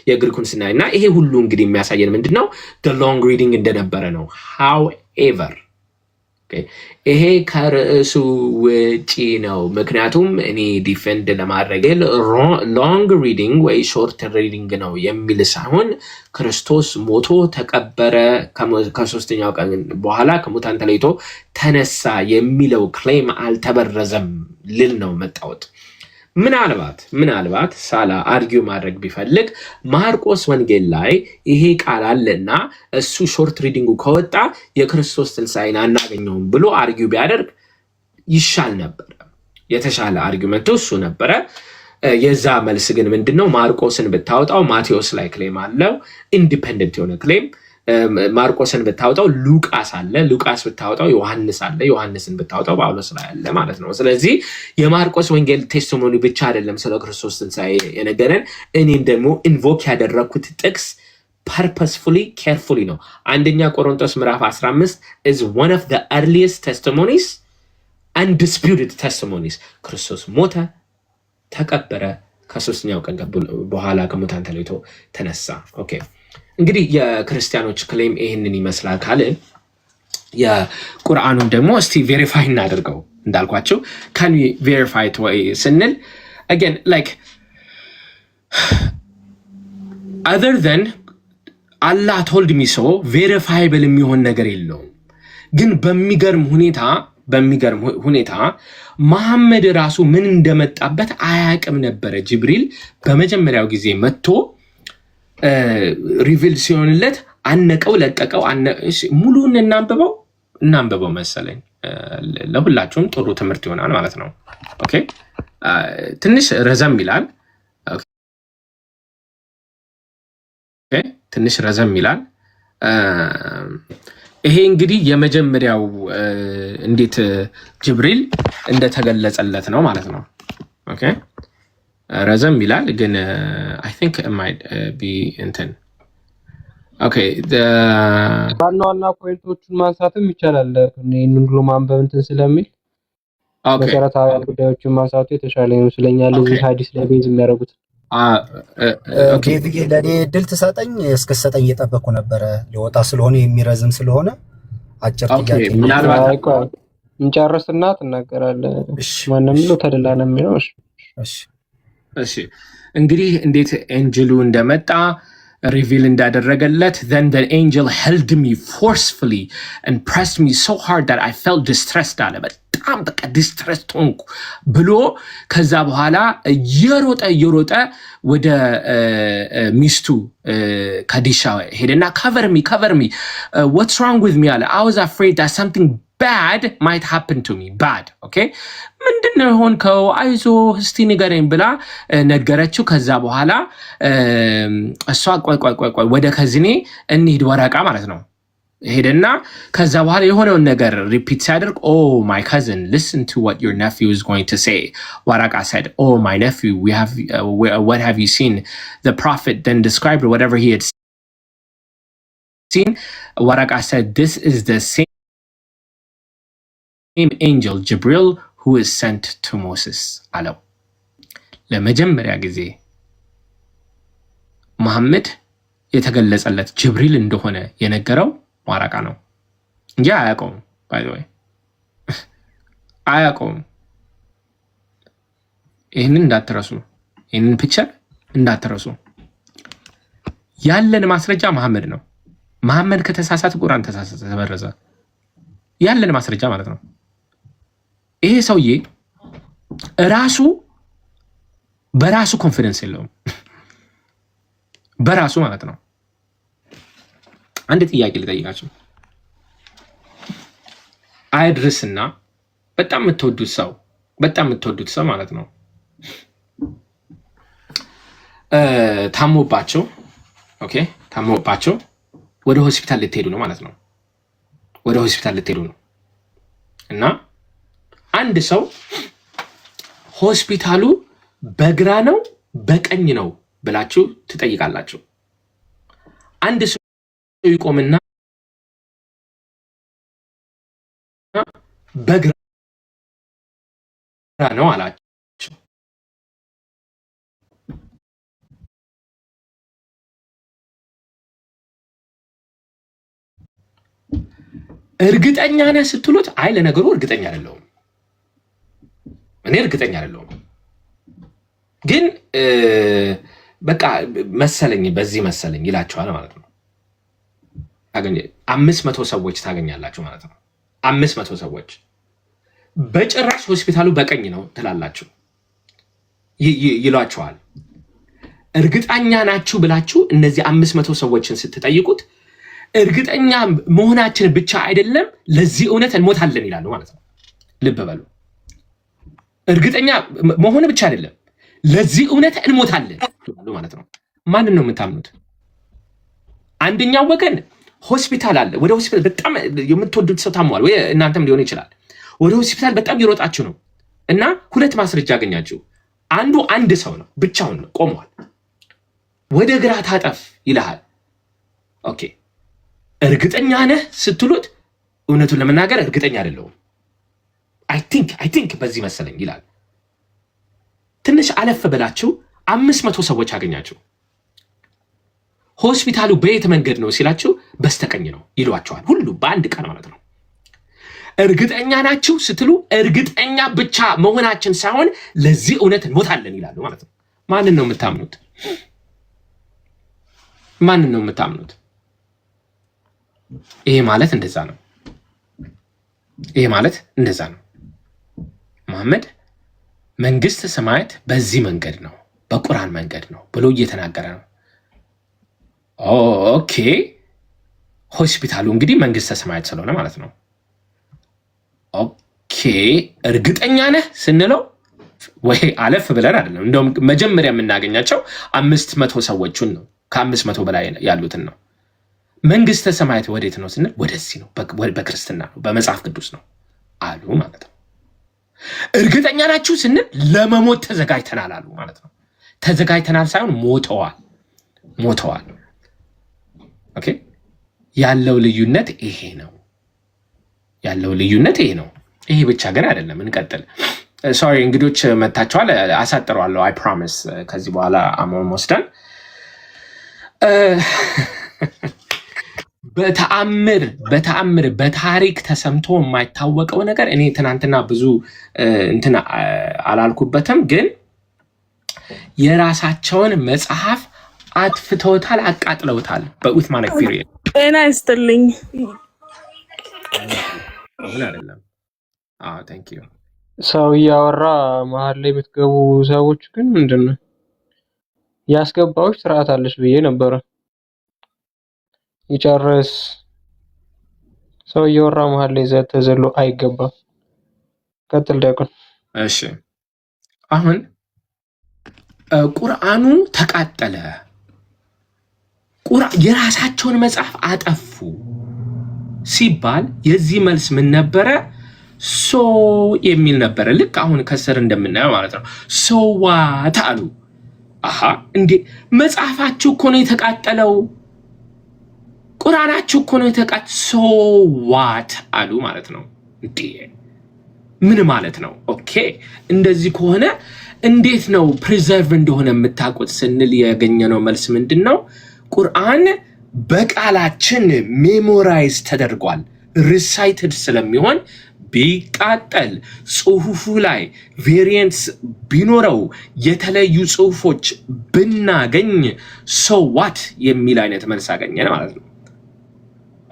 የግሪኩን ስናይ እና ይሄ ሁሉ እንግዲህ የሚያሳየን ምንድነው? the long reading እንደነበረ ነው። however ይሄ ከርዕሱ ውጪ ነው። ምክንያቱም እኔ ዲፌንድ ለማድረግ ሎንግ ሪዲንግ ወይ ሾርት ሪዲንግ ነው የሚል ሳይሆን ክርስቶስ ሞቶ ተቀበረ ከሶስተኛው ቀን በኋላ ከሙታን ተለይቶ ተነሳ የሚለው ክሌም አልተበረዘም ልል ነው መጣሁት። ምናልባት ሳላ አርጊው ማድረግ ቢፈልግ ማርቆስ ወንጌል ላይ ይሄ ቃል አለና እሱ ሾርት ሪዲንጉ ከወጣ የክርስቶስ ትንሣኤን አናገኘውም ብሎ አርጊው ቢያደርግ ይሻል ነበር። የተሻለ አርጊመንቱ እሱ ነበረ። የዛ መልስ ግን ምንድነው? ማርቆስን ብታወጣው ማቴዎስ ላይ ክሌም አለው፣ ኢንዲፔንደንት የሆነ ክሌም። ማርቆስን ብታወጣው ሉቃስ አለ፣ ሉቃስ ብታወጣው ዮሐንስ አለ፣ ዮሐንስን ብታወጣው ጳውሎስ ላይ አለ ማለት ነው። ስለዚህ የማርቆስ ወንጌል ቴስቲሞኒ ብቻ አይደለም ስለ ክርስቶስ ትንሣኤ የነገረን። እኔም ደግሞ ኢንቮክ ያደረኩት ጥቅስ purposefully carefully ነው። አንደኛ ቆሮንቶስ ምዕራፍ 15 is one of the earliest testimonies, undisputed testimonies። ክርስቶስ ሞተ፣ ተቀበረ፣ ከሶስተኛው ቀን በኋላ ከሙታን ተለይቶ ተነሳ። ኦኬ እንግዲህ የክርስቲያኖች ክሌም ይህንን ይመስላል ካልን የቁርአኑን ደግሞ እስቲ ቬሪፋይ እናደርገው። እንዳልኳቸው ካን ዊ ቬሪፋይ ኢት ወይ ስንል again like other than Allah told me so ቬሪፋይብል የሚሆን ነገር የለውም። ግን በሚገርም ሁኔታ መሐመድ ራሱ ምን እንደመጣበት አያውቅም ነበረ። ጅብሪል በመጀመሪያው ጊዜ መጥቶ ሪቪል ሲሆንለት አነቀው፣ ለቀቀው። ሙሉን እናንብበው መሰለኝ ለሁላችሁም ጥሩ ትምህርት ይሆናል ማለት ነው። ኦኬ ትንሽ ረዘም ይላል። ኦኬ ትንሽ ረዘም ይላል። ይሄ እንግዲህ የመጀመሪያው እንዴት ጅብሪል እንደተገለጸለት ነው ማለት ነው። ኦኬ ረዘም ይላል ግን I think it might be እንትን ኦኬ ዋና ፖይንቶቹን ማንሳትም ይቻላል። ይሄንን ሁሉ ማንበብ እንትን ስለሚል መሰረታዊ ጉዳዮችን ማንሳቱ የተሻለ ይመስለኛል። እዚህ ሐዲስ ላይ ቤዝ የሚያደርጉት ኦኬ ለኔ ድል ተሰጠኝ እስከሰጠኝ እየጠበቅኩ ነበረ። ሊወጣ ስለሆነ የሚረዝም ስለሆነ አጭር ጥያቄ ምናልባት እንጨርስና ትናገራለህ። ማንም ነው ተደላነ የሚለው እሺ እንግዲህ እንዴት ኤንጅሉ እንደመጣ ሪቪል እንዳደረገለት then the angel held me forcefully and pressed me so hard that I felt distressed አለ። በጣም በቃ distressed ሆንኩ ብሎ ከዛ በኋላ እየሮጠ ወደ ሚስቱ ካዲሻ ሄደና cover me what's wrong with me አለ። I was afraid that something bad might happen to me. bad okay ምንድነው ሆንከው? አይዞ እስቲ ንገረኝ ብላ ነገረችው። ከዛ በኋላ እሷ ቆይ ወደ ከዝኔ እንሂድ ወረቃ ማለት ነው ሄደና ከዛ በኋላ የሆነውን ነገር ሪፒት ሲያደርግ oh my cousin listen to what your nephew is going to say. ወረቃ said oh my nephew what have you seen? The prophet then described whatever he had seen Waraka said this is the same angel Jibril who is sent to Moses አለው ለመጀመሪያ ጊዜ መሐመድ የተገለጸለት ጅብሪል እንደሆነ የነገረው ዋራቃ ነው እንጂ አያውቀውም by the way አያውቀውም ይሄንን እንዳትረሱ ይሄንን ፒክቸር እንዳትረሱ ያለን ማስረጃ መሐመድ ነው መሐመድ ከተሳሳተ ቁርአን ተሳሳተ ተበረዘ ያለን ማስረጃ ማለት ነው ይሄ ሰውዬ ራሱ በራሱ ኮንፊደንስ የለውም በራሱ ማለት ነው አንድ ጥያቄ ልጠይቃችሁ አይድርስና በጣም የምትወዱት ሰው ማለት ነው ታሞባቸው ኦኬ ታሞባቸው ወደ ሆስፒታል ልትሄዱ ነው ማለት ነው ወደ ሆስፒታል ልትሄዱ ነው እና አንድ ሰው ሆስፒታሉ በግራ ነው በቀኝ ነው ብላችሁ ትጠይቃላችሁ አንድ ሰው ይቆምና በግራ ነው አላችሁ እርግጠኛ ነህ ስትሉት አይ ለነገሩ እርግጠኛ አይደለሁም እኔ እርግጠኛ አይደለሁም ግን በቃ መሰለኝ በዚህ መሰለኝ ይላችኋል ማለት ነው 500 ሰዎች ታገኛላችሁ ማለት ነው 500 ሰዎች በጭራሽ ሆስፒታሉ በቀኝ ነው ትላላችሁ ይሏችኋል እርግጠኛ ናችሁ ብላችሁ እነዚህ 500 ሰዎችን ስትጠይቁት እርግጠኛ መሆናችን ብቻ አይደለም ለዚህ እውነት እንሞታለን ይላሉ ማለት ነው ልብ በሉ እርግጠኛ መሆን ብቻ አይደለም ለዚህ እውነት እንሞታለን ማለት ነው ማንን ነው የምታምኑት አንደኛው ወገን ሆስፒታል አለ ወደ ሆስፒታል በጣም የምትወዱት ሰው ታሟል ወይ እናንተም ሊሆን ይችላል ወደ ሆስፒታል በጣም ይሮጣችሁ ነው እና ሁለት ማስረጃ አገኛችሁ አንድ ሰው ነው ብቻውን ነው ቆሟል ወደ ግራ ታጠፍ ይልሃል ኦኬ እርግጠኛ ነህ ስትሉት እውነቱን ለመናገር እርግጠኛ አይደለሁም I think በዚህ መሰለኝ ይላል ትንሽ አለፍ ብላችሁ 500 ሰዎች አገኛችሁ ሆስፒታሉ በየት መንገድ ነው ሲላችሁ በስተቀኝ ነው ይሏቸዋል ሁሉ በአንድ ቀን ማለት ነው እርግጠኛ ናችሁ ስትሉ እርግጠኛ ብቻ መሆናችን ሳይሆን ለዚህ እውነት እንሞታለን ይላሉ ማለት ነው ማንን ነው የምታምኑት ይሄ ማለት እንደዛ ነው መሐመድ መንግስት ሰማያት በዚህ መንገድ ነው በቁርአን መንገድ ነው ብሎ እየተናገረ ነው ኦኬ ሆስፒታሉ እንግዲህ መንግስት ሰማያት ስለሆነ ማለት ነው ኦኬ እርግጠኛ ነህ ስንለው ወይ አለፍ ብለን አይደለም እንደውም መጀመሪያ የምናገኛቸው 500 ሰዎችን ነው ከ500 በላይ ያሉትን ነው መንግስተ ሰማያት ወዴት ነው ስንል ወደዚህ ነው በክርስትና ነው በመጽሐፍ ቅዱስ ነው አሉ ማለት ነው እርግጠኛ ናችሁ ስንል ለመሞት ተዘጋጅተናል አሉ ማለት ነው ተዘጋጅተናል ሳይሆን ሞተዋል ኦኬ ያለው ልዩነት ይሄ ነው ይሄ ብቻ ግን አይደለም እንቀጥል ሶሪ እንግዶች መታቸዋል አሳጥረዋለሁ I promise ከዚህ በኋላ አሞን ወስደን በተአምር በታሪክ ተሰምቶ የማይታወቀው ነገር እኔ ትናንትና ብዙ እንትና አላልኩበትም ግን የራሳቸውን መጽሐፍ አጥፍተውታል አቃጥለውታል በኡስማን ፒሪየድ ጤና ይስጥልኝ አይደለም thank you ሰው እያወራ መሀል ላይ የምትገቡ ሰዎች ግን ምንድነው ያስገባዎች ስርዓት አለሽ ብዬ ነበር ይጨርስ ሰው እያወራ መሀል ላይ ተዘሎ አይገባም ቀጥል ዳቁን እሺ አሁን ቁርአኑ ተቃጠለ የራሳቸውን መጽሐፍ አጠፉ ሲባል የዚህ መልስ ምን ነበረ ሶ የሚል ነበረ ልክ አሁን ከስር እንደምናየው ማለት ነው ሶዋት አሉ እንዴ መጽሐፋችሁ እኮ ነው የተቃጠለው ቁርአናችሁ እኮ ነው የተቃት ሶ ዋት አሉ ማለት ነው። እንዴ ምን ማለት ነው? ኦኬ እንደዚህ ከሆነ እንዴት ነው ፕሪዘርቭ እንደሆነ የምታውቁት ስንል ያገኘነው መልስ ምንድነው? ቁርአን በቃላችን ሜሞራይዝ ተደርጓል ሪሳይትድ ስለሚሆን ቢቃጠል ጽሁፉ ላይ ቬሪየንስ ቢኖረው የተለዩ ጽሁፎች ብናገኝ ሶ ዋት የሚል አይነት መልስ አገኘን ማለት ነው።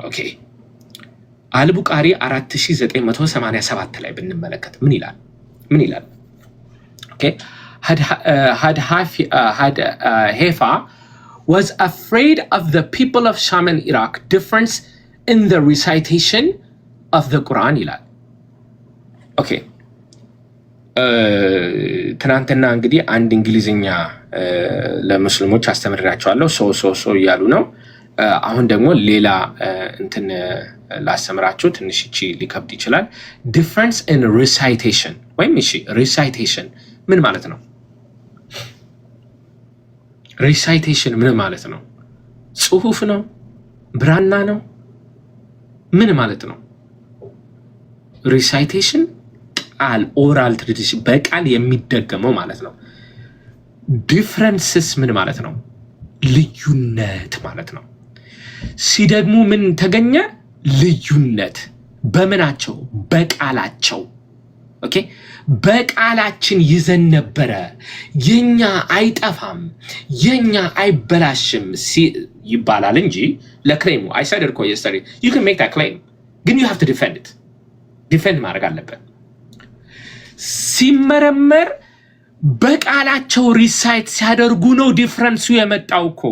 ኦኬ አልቡቃሪ 4987 ላይ ብንመለከት ምን ይላል? ኦኬ had Haifa was afraid of the people of Sham and Iraq difference in the recitation of the Quran ይላል። ኦኬ ትናንትና እንግዲህ አንድ እንግሊዝኛ ለሙስሊሞች አስተምራቸዋለሁ ሶ እያሉ ነው። አሁን ደግሞ ሌላ እንትን ላስተምራችሁ ትንሽ እቺ ሊከብድ ይችላል። difference in recitation ወይም እሺ recitation ምን ማለት ነው? recitation ምን ማለት ነው? ጽሁፍ ነው? ብራና ነው? ምን ማለት ነው? recitation ቃል oral tradition በቃል የሚደገመው ማለት ነው። differences ምን ማለት ነው? ልዩነት ማለት ነው። ሲደግሙ ምን ተገኘ? ልዩነት በምናቸው? በቃላቸው። ኦኬ በቃላችን ይዘን ነበረ የኛ አይጠፋም የኛ አይበላሽም ይባላል እንጂ ለክሌሙ I said it yesterday you can make that claim ግን you have to defend it defend ማድረግ አለበት። ሲመረመር በቃላቸው ሪሳይት ሲያደርጉ ነው ዲፍረንሱ የመጣው እኮ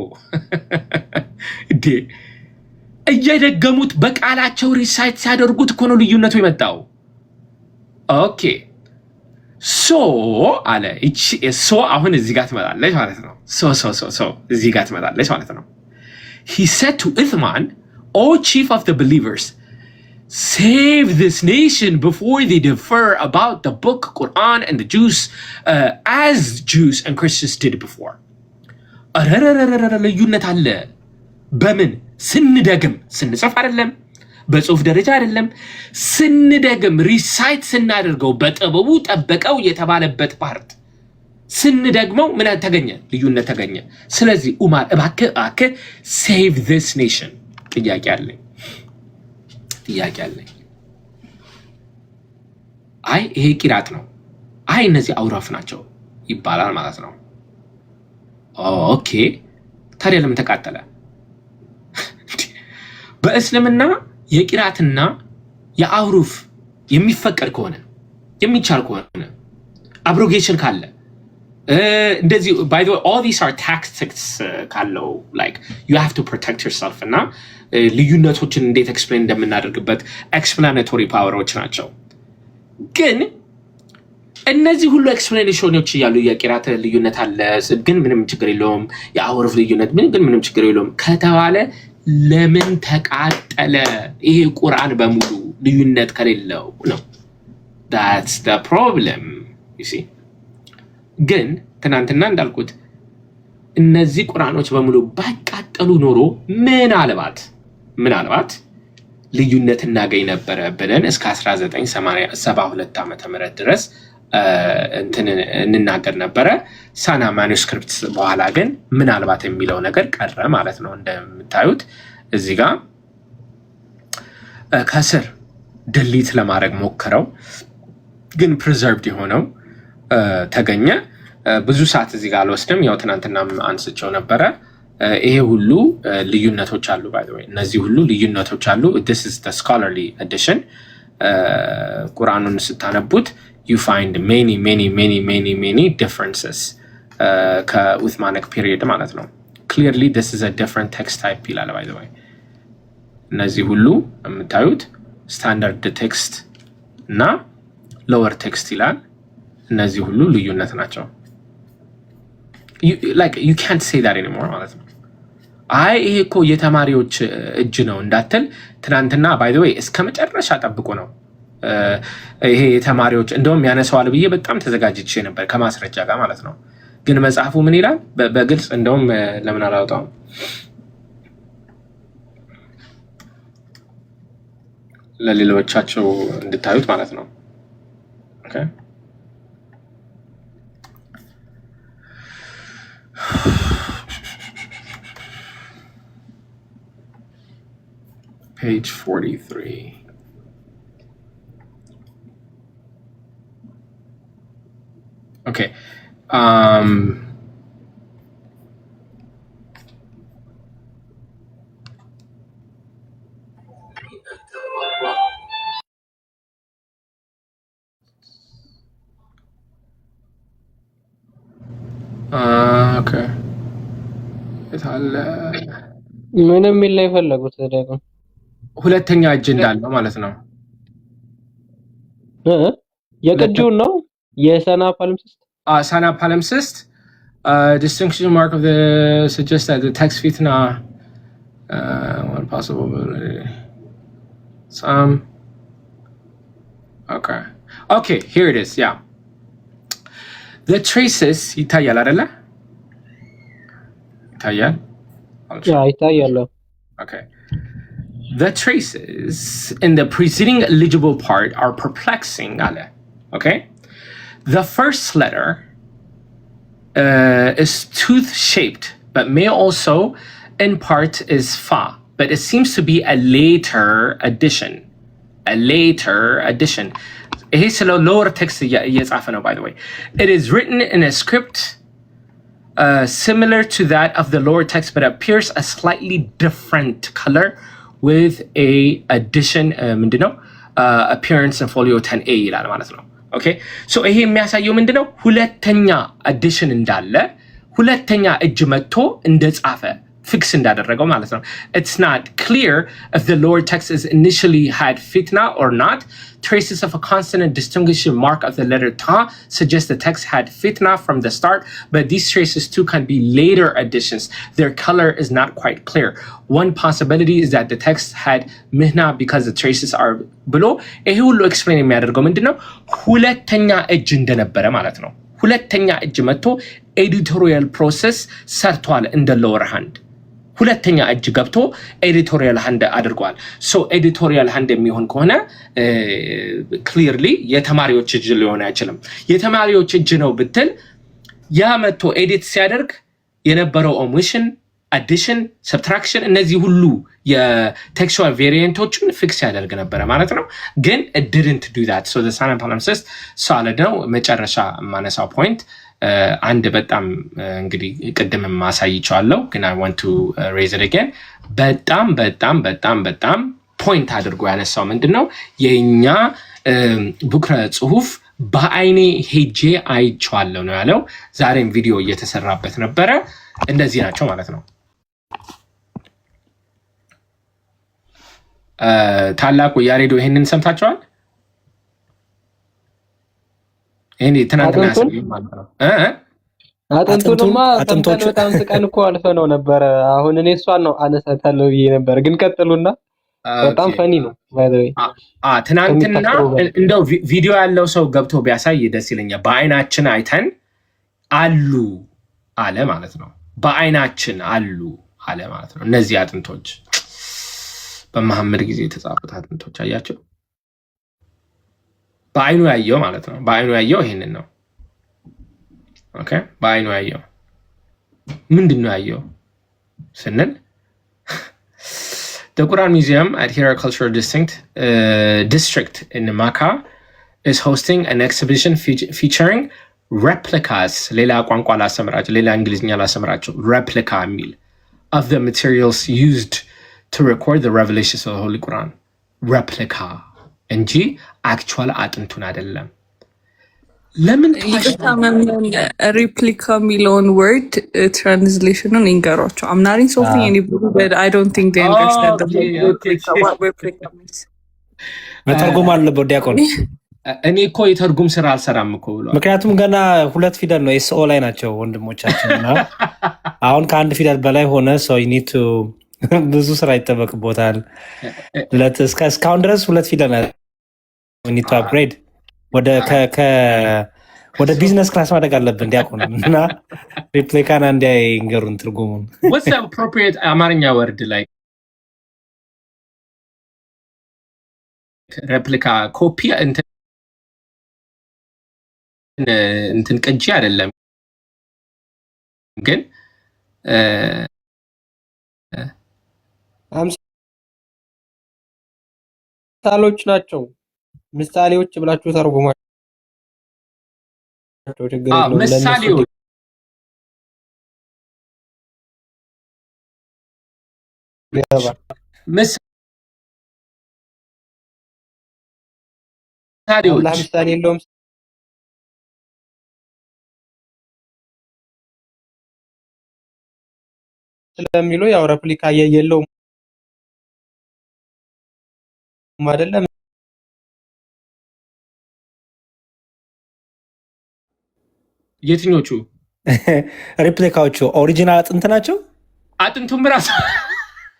እየደገሙት በቃላቸው ሪሳይት ሲያደርጉት እኮ ነው ልዩነቱ የመጣው። ኦኬ ሶ አለ ሶ አሁን እዚህ ጋር ትመጣለች ማለት ነው። ሶ እዚህ ጋር ትመጣለች ማለት ነው። he said to Uthman, O chief of the believers, save this nation before they differ about the book Quran and the Jews as Jews and Christians did before. ልዩነት አለ በምን ስንደግም ስንጽፍ አይደለም በጽሁፍ ደረጃ አይደለም ስንደግም ሪሳይት ስናደርገው በጥበቡ ጠበቀው የተባለበት ፓርት ስንደግመው ምን ተገኘ? ልዩነት ተገኘ። ስለዚህ ኡማር እባክህ save this nation ጥያቄ አለኝ አይ ይሄ ቂራት ነው አይ እነዚህ አውራፍ ናቸው ይባላል ማለት ነው። ኦኬ ታዲያ ለምን ተቃጠለ? በእስልምና የቂራትና የአውሩፍ የሚፈቀድ ከሆነ የሚቻል ከሆነ አብሮጌሽን ካለ እንደዚህ by the way all these are tactics ካለው like you have to protect yourself እና ልዩነቶችን እንዴት ኤክስፕሌን እንደምናደርግበት ኤክስፕላኔቶሪ ፓወሮች ናቸው። ግን እነዚህ ሁሉ ኤክስፕሌኔሽኖች እያሉ የቂራት ልዩነት አለ ግን ምንም ችግር የለውም የአውሩፍ ልዩነት ግን ምንም ችግር የለውም ከተባለ ለምን ተቃጠለ? ይሄ ቁርአን በሙሉ ልዩነት ከሌለው ነው። that's the problem you see። ግን ትናንትና እንዳልኩት እነዚህ ቁርአኖች በሙሉ ባቃጠሉ ኖሮ ምናልባት ልዩነት እናገኝ ነበረ ብለን እስከ 1972 ዓመተ ምህረት ድረስ እንናገር ነበረ። ሳና ማኑስክሪፕት በኋላ ግን ምናልባት የሚለው ነገር ቀረ ማለት ነው። እንደምታዩት እዚህ ጋር ከስር ዲሊት ለማድረግ ሞክረው ግን ፕሪዘርቭድ የሆነው ተገኘ። ብዙ ሰዓት እዚህ ጋር አልወስድም። ያው ትናንትና አንስቸው ነበረ። ይሄ ሁሉ ልዩነቶች አሉ by the way እነዚህ ሁሉ ልዩነቶች አሉ። this is the scholarly edition ቁርአኑን ስታነቡት you find many differences ከኡስማኒክ ፔሪየድ ማለት ነው። clearly this is a different text type ይላል by the way እነዚህ ሁሉ የምታዩት ስታንዳርድ ቴክስት እና ሎወር ቴክስት ይላል። እነዚህ ሁሉ ልዩነት ናቸው። you can't say that anymore ማለት ነው። አይ ይሄ እኮ የተማሪዎች እጅ ነው እንዳትል ትናንትና by the way እስከ መጨረሻ ጠብቆ ነው ይሄ የተማሪዎች እንደውም ያነሳዋል ብዬ በጣም ተዘጋጅቼ ነበር ከማስረጃ ጋር ማለት ነው። ግን መጽሐፉ ምን ይላል በግልጽ እንደውም ለምን አላውጣውም ለሌሎቻቸው እንድታዩት ማለት ነው። ኦኬ page 43. Okay. Okay. ምንም ሚል ላይ ፈለጉት ደግሞ ሁለተኛ እጅ እንዳለው ማለት ነው። የቅጂውን ነው የሰና ፓሊምሲስት ሰና ፓሊምሲስት distinction mark of the suggests that the text fitna one possible some okay here it is yeah the traces ይታያል አይደለ ይታያል ይታያል okay the traces in the preceding legible part are perplexing ale okay the first letter is tooth-shaped, but may also, in part, is fa. But it seems to be a later addition. A later addition. Here's a lower text, yes, by the way. It is written in a script similar to that of the lower text, but appears a slightly different color with a addition, appearance in folio 10a. ኦኬ ሶ ይሄ የሚያሳየው ምንድነው ሁለተኛ አዲሽን እንዳለ ሁለተኛ እጅ መጥቶ እንደጻፈ ፊክስ እንዳደረገው ማለት ነው it's not clear if the lower text is initially had fitna or not traces of a consonant distinguishing mark of the letter ta suggest the text had fitna from the start but these traces too can be later additions their color is not quite clear one possibility is that the text had mihna because the traces are below ይሄ ሁሉ ኤክስፕሌን የሚያደርገው ምንድነው ሁለተኛ እጅ እንደነበረ ማለት ነው ሁለተኛ እጅ መጥቶ ኤዲቶሪያል ፕሮሰስ ሰርቷል እንደ lower hand ሁለተኛ እጅ ገብቶ ኤዲቶሪያል ሃንድ አድርጓል ሶ ኤዲቶሪያል ሃንድ የሚሆን ከሆነ ክሊርሊ የተማሪዎች እጅ ሊሆን አይችልም የተማሪዎች እጅ ነው ብትል ያ መጥቶ ኤዲት ሲያደርግ የነበረው ኦሚሽን አዲሽን ሰብትራክሽን እነዚህ ሁሉ የቴክስቹዋል ቬሪየንቶችን ፊክስ ያደርግ ነበር ማለት ነው ግን it didn't do that so the Sana palimpsest solid ነው መጨረሻ ማነሳው ፖይንት አንድ በጣም እንግዲህ ቅድም ማሳይቻለሁ ግን I want to raise it again በጣም ፖይንት አድርጎ ያነሳው ምንድነው የኛ ቡክረ ጽሁፍ በአይኔ ሄጄ አይቻለሁ ነው ያለው ዛሬም ቪዲዮ እየተሰራበት ነበር እንደዚህ ናቸው ማለት ነው ታላቁ ያሬዶ ይሄንን ሰምታችኋል እኔ ተናግረና ያሰብኝ ማለት ነው አጥንቱንማ በጣም ስቀን እኮ አልፈነው ነበር አሁን እኔ እሷን ነው አነሳታለሁ ብዬ ነበር ግን ቀጥሉና በጣም ፈኒ ነው by the way ትናንትና እንደው ቪዲዮ ያለው ሰው ገብቶ ቢያሳይ ደስ ይለኛል በአይናችን አይተን አሉ አለ ማለት ነው በአይናችን አሉ አለ ማለት ነው እነዚህ አጥንቶች በመሐመድ ጊዜ የተጻፉት አጥንቶች አያቸው በአይኑ ያየው ማለት ነው በአይኑ ያየው ይሄንን ነው ኦኬ በአይኑ ያየው ምንድነው ያየው ስንል The Quran Museum at Hira Cultural District in Makkah is hosting an exhibition featuring replicas ሌላ ቋንቋ ላሰምራችሁ ሌላ እንግሊዝኛ ላሰምራችሁ replica ሚል of the materials used to record the revelations of the Holy Quran replica እንጂ actual አጥንቱን አይደለም ለምን ሪፕሊካ ሚለውን ወርድ ትራንስሌሽኑን እንገሯቸው I'm not insulting anybody but I don't think they understand what replica means መተርጎም አለበት ዲያቆን እኔ እኮ የተርጉም ስራ አልሰራም እኮ ብሏል ምክንያቱም ገና ሁለት ፊደል ነው ኤስኦ ላይ ናቸው ወንድሞቻችንና አሁን ከአንድ ፊደል በላይ ሆነ so you need to ብዙ ስራ ይጠበቅቦታል እስካሁን ድረስ ሁለት ፊደል ነው we need to upgrade ወደ ቢዝነስ ክላስ ማድረግ አለብን ዲያቆን እና ሪፕሊካና እንዲያይንገሩን ትርጉሙን what's the appropriate አማርኛ ወርድ like ሬፕሊካ ኮፒ እንትን ቅጂ አይደለም ግን ምሳሌዎች ናቸው። ምሳሌዎች ብላችሁ ተርጉማቸው ችግር የለውም። ምሳሌዎች ምሳሌ የለውም ስለሚለው ያው ሬፕሊካ የለውም አይደለም። የትኞቹ ሬፕሊካዎቹ ኦሪጂናል አጥንት ናቸው? አጥንቱም ራሱ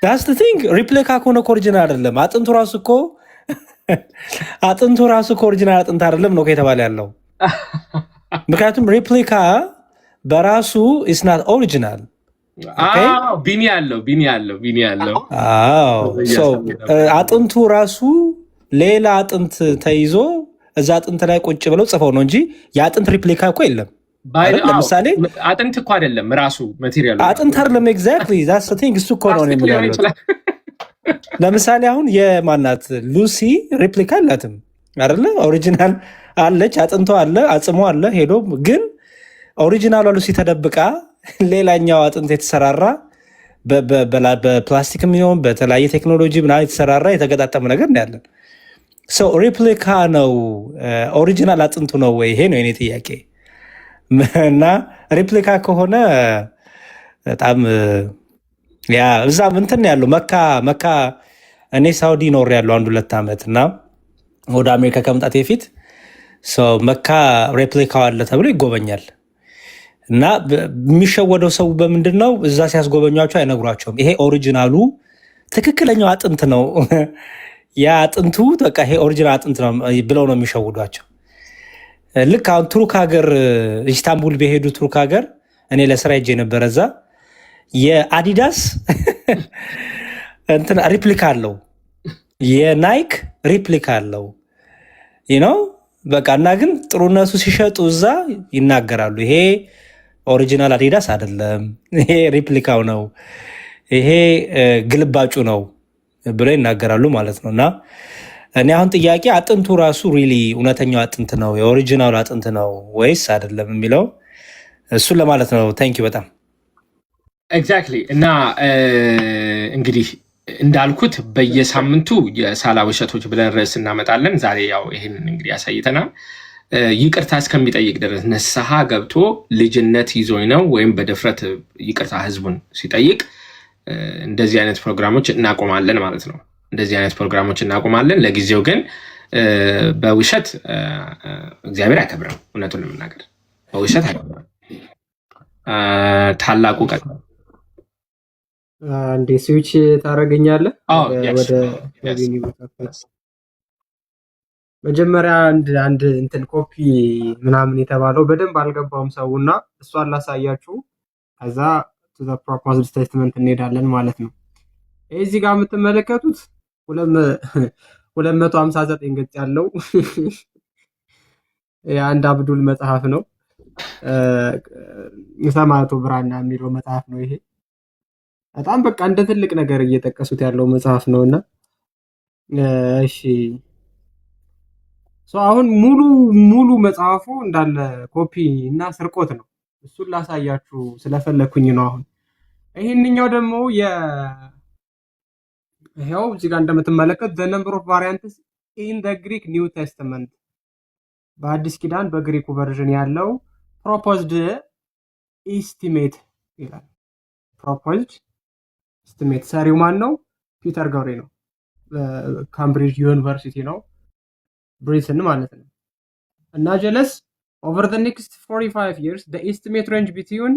ዳስ ዘ ቲንግ ሬፕሊካ ከሆነ ኦሪጂናል አይደለም። አጥንቱ ራሱ ኦሪጂናል አጥንት አይደለም ነው የተባለ ያለው። ምክንያቱም ሬፕሊካ በራሱ ኢስ ናት ኦሪጂናል። ቢኒ ያለው አጥንቱ ራሱ ሌላ አጥንት ተይዞ እዛ አጥንት ላይ ቁጭ ብለው ጽፈው ነው እንጂ የአጥንት ሬፕሊካ እኮ የለም። ለምሳሌ አጥንት እኮ አይደለም ራሱ ማቴሪያል አጥንት አይደለም። ኤግዛክትሊ ዛትስ ዘ ቲንግ። እሱ እኮ ነው የሚለው። ለምሳሌ አሁን የማናት ሉሲ ሬፕሊካ አላትም አይደለ? ኦሪጂናል አለች፣ አጥንቷ አለ፣ አጽሟ አለ። ሄዶ ግን ኦሪጂናሏ ሉሲ ተደብቃ ሌላኛው አጥንት የተሰራራ በፕላስቲክ የሚሆን በተለያየ ቴክኖሎጂ ምናምን የተሰራራ የተገጣጠመ ነገር እናያለን። ሰው ሬፕሊካ ነው ኦሪጂናል አጥንቱ ነው ወይ? ይሄ ነው የኔ ጥያቄ። እና ሬፕሊካ ከሆነ በጣም ያ እዛ እንትን ያለው መካ እኔ ሳውዲ ኖር ያለው 1-2 ዓመት እና ወደ አሜሪካ ከመምጣት በፊት መካ ሬፕሊካው አለ ተብሎ ይጎበኛል። እና የሚሸወደው ሰው በምንድን ነው? እዛ ሲያስጎበኟቸው አይነግሯቸውም። ይሄ ኦሪጂናሉ ትክክለኛው አጥንት ነው ያ አጥንቱ በቃ ይሄ ኦሪጂናል አጥንት ነው ብለው ነው የሚሸውዷቸው። ልክ አሁን ቱርክ ሀገር ኢስታንቡል በሄዱ ቱርክ ሀገር እኔ ለስራ ሄጄ ነበረ። እዛ የአዲዳስ እንትን ሪፕሊካ አለው፣ የናይክ ሪፕሊካ አለው ነው በቃ። እና ግን ጥሩነቱ ሲሸጡ እዛ ይናገራሉ፣ ይሄ ኦሪጂናል አዲዳስ አይደለም፣ ይሄ ሪፕሊካው ነው፣ ይሄ ግልባጩ ነው ብለው ይናገራሉ ማለት ነው። እና እኔ አሁን ጥያቄ አጥንቱ ራሱ ሪሊ እውነተኛው አጥንት ነው የኦሪጂናል አጥንት ነው ወይስ አይደለም የሚለው እሱን ለማለት ነው። ታንኪ በጣም ኤግዛክትሊ። እና እንግዲህ እንዳልኩት በየሳምንቱ የሳላ ውሸቶች ብለን ርዕስ እናመጣለን። ዛሬ ያው ይህንን እንግዲህ ያሳይተናል። ይቅርታ እስከሚጠይቅ ድረስ ንስሐ ገብቶ ልጅነት ይዞኝ ነው ወይም በድፍረት ይቅርታ ህዝቡን ሲጠይቅ እንደዚህ አይነት ፕሮግራሞች እናቆማለን ማለት ነው። እንደዚህ አይነት ፕሮግራሞች እናቆማለን። ለጊዜው ግን በውሸት እግዚአብሔር አይከብርም። እውነቱን ለመናገር በውሸት አይከብርም። ታላቁ ቀን እንዴ ስዊች ታደርገኛለህ ወደ መጀመሪያ አንድ እንትን ኮፒ ምናምን የተባለው በደንብ አልገባውም ሰውና እሷን ላሳያችሁ ከዛ to the proposed statement እንሄዳለን ማለት ነው። እዚህ ጋር የምትመለከቱት 259 ገጽ ያለው የአንድ አብዱል መጽሐፍ ነው። ሰማዕቱ ብራና የሚለው መጽሐፍ ነው። ይሄ በጣም በቃ እንደ ትልቅ ነገር እየጠቀሱት ያለው መጽሐፍ ነውና እሺ አሁን ሙሉ መጽሐፉ እንዳለ ኮፒ እና ስርቆት ነው። እሱን ላሳያችሁ ስለፈለኩኝ ነው። አሁን ይሄንኛው ደግሞ ይሄው እዚህ ጋር እንደምትመለከት the number of variants in the Greek New Testament በአዲስ ኪዳን በግሪኩ ቨርዥን ያለው proposed estimate ይላል። proposed estimate ሰሪው ማን ነው? ፒተር ጋውሬ ነው። ካምብሪጅ ዩኒቨርሲቲ ነው፣ ብሪትን ማለት ነው። እና ጀለስ over the next 45 years the estimate range between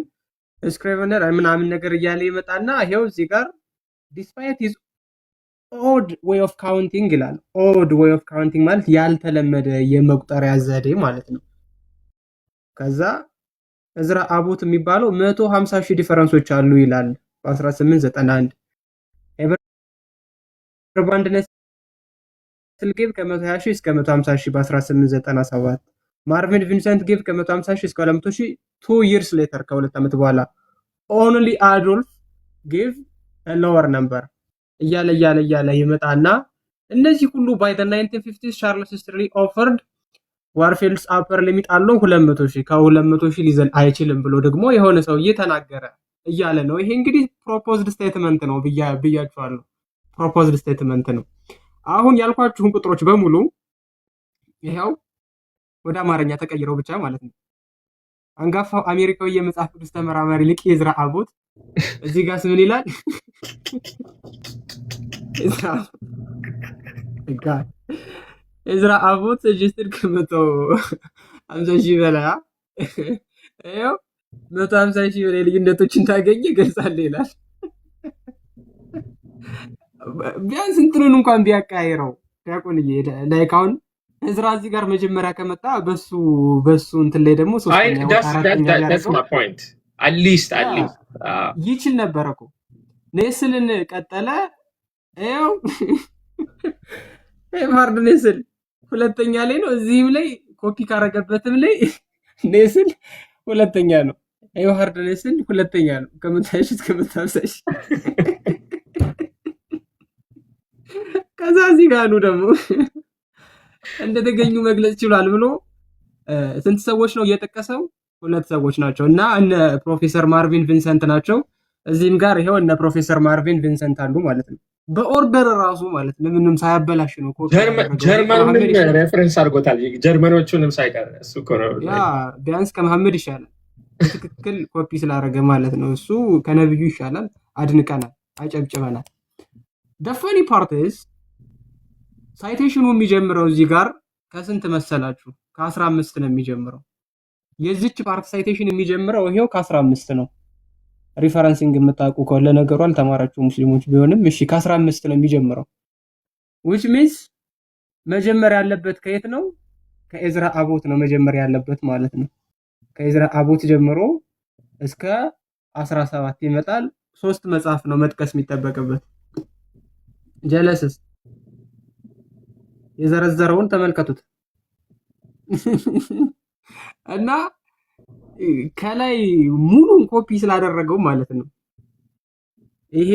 Scrivener ምናምን ነገር እያለ ይመጣና ይሄው እዚህ ጋር despite his odd way of counting ይላል። odd way of counting ማለት ያልተለመደ የመቁጠሪያ ዘዴ ማለት ነው። ከዛ እዝራ አቡት የሚባለው 150,000 ዲፈረንሶች አሉ ይላል በ1891 ኤቨርባንድነስ ራስል ጌብ ከ120,000 እስከ 150,000 በ1897 ማርቪን ቪንሰንት ጌብ ከ150,000 እስከ 200,000 2 years later ከሁለት ዓመት በኋላ ኦንሊ አዶልፍ ጌቭ ሎወር ነምበር እያለ ይመጣና እነዚህ ሁሉ ባይ ዘ 1950s ቻርልስ ስትሪ ኦፈርድ ዋርፊልድስ አፐር ሊሚት አለው 200,000 ከ200,000 ሊዘል አይችልም ብሎ ደግሞ የሆነ ሰውዬ ተናገረ እያለ ነው። ይሄ እንግዲህ ፕሮፖዝድ ስቴትመንት ነው ብያችኋለሁ። ፕሮፖዝድ ስቴትመንት ነው። አሁን ያልኳችሁን ቁጥሮች በሙሉ ይሄው ወደ አማርኛ ተቀይረው ብቻ ማለት ነው። አንጋፋው አሜሪካዊ የመጽሐፍ ቅዱስ ተመራማሪ ሊቅ ኤዝራ አቦት እዚህ ጋር ምን ይላል? ኤዝራ አቦት ሰጀስትድ ከ150,000 በላይ ይሄው 150,000 በላይ ልዩነቶችን ታገኘ ገልጻለ ይላል። ቢያንስ እንትኑን እንኳን ቢያቃይረው ዲያቆንዬ ላይክ አሁን እዝራ እዚህ ጋር መጀመሪያ ከመጣ በሱ እንትን ላይ ደግሞ ሶስተኛው that's my point at least ይችል ነበር እኮ ኔስልን ቀጠለ ይኸው ኤቫርድ ኔስል ሁለተኛ ላይ ነው። እዚህም ላይ ኮፒ ካረገበትም ላይ ኔስል ሁለተኛ ነው። ኤቫርድ ኔስል ሁለተኛ ነው ከመታሽ እስከመታሰሽ ከዛ እዚህ ጋር ነው ደግሞ እንደተገኙ መግለጽ ይችላል ብሎ ስንት ሰዎች ነው እየጠቀሰው? 2 ሰዎች ናቸው እና እነ ፕሮፌሰር ማርቪን ቪንሰንት ናቸው። እዚህም ጋር ይሄው እነ ፕሮፌሰር ማርቪን ቪንሰንት አሉ ማለት ነው። በኦርደር ራሱ ማለት ነው። ምንም ሳያበላሽ ነው። ጀርመንን ሬፈረንስ አድርጎታል። ጀርመኖቹንም ሳይቀር እሱ እኮ ነው ያ ቢያንስ ከመሐመድ ይሻላል። ትክክል ኮፒ ስላደረገ ማለት ነው። እሱ ከነብዩ ይሻላል። አድንቀናል፣ አጨብጭበናል። the funny part is ሳይቴሽኑ የሚጀምረው እዚህ ጋር ከስንት መሰላችሁ? ከ15 ነው የሚጀምረው። የዚች ፓርት ሳይቴሽን የሚጀምረው ይሄው ከ15 ነው። ሪፈረንሲንግ የምታውቁ ከሆነ ነገሩ አልተማራችሁ ሙስሊሞች ቢሆንም እሺ ከ15 ነው የሚጀምረው። which means መጀመሪያ ያለበት ከየት ነው? ከኤዝራ አቦት ነው መጀመሪያ ያለበት ማለት ነው። ከኤዝራ አቦት ጀምሮ እስከ 17 ይመጣል። 3 መጽሐፍ ነው መጥቀስ የሚጠበቅበት። ጀለስስ የዘረዘረውን ተመልከቱት እና ከላይ ሙሉን ኮፒ ስላደረገው ማለት ነው። ይሄ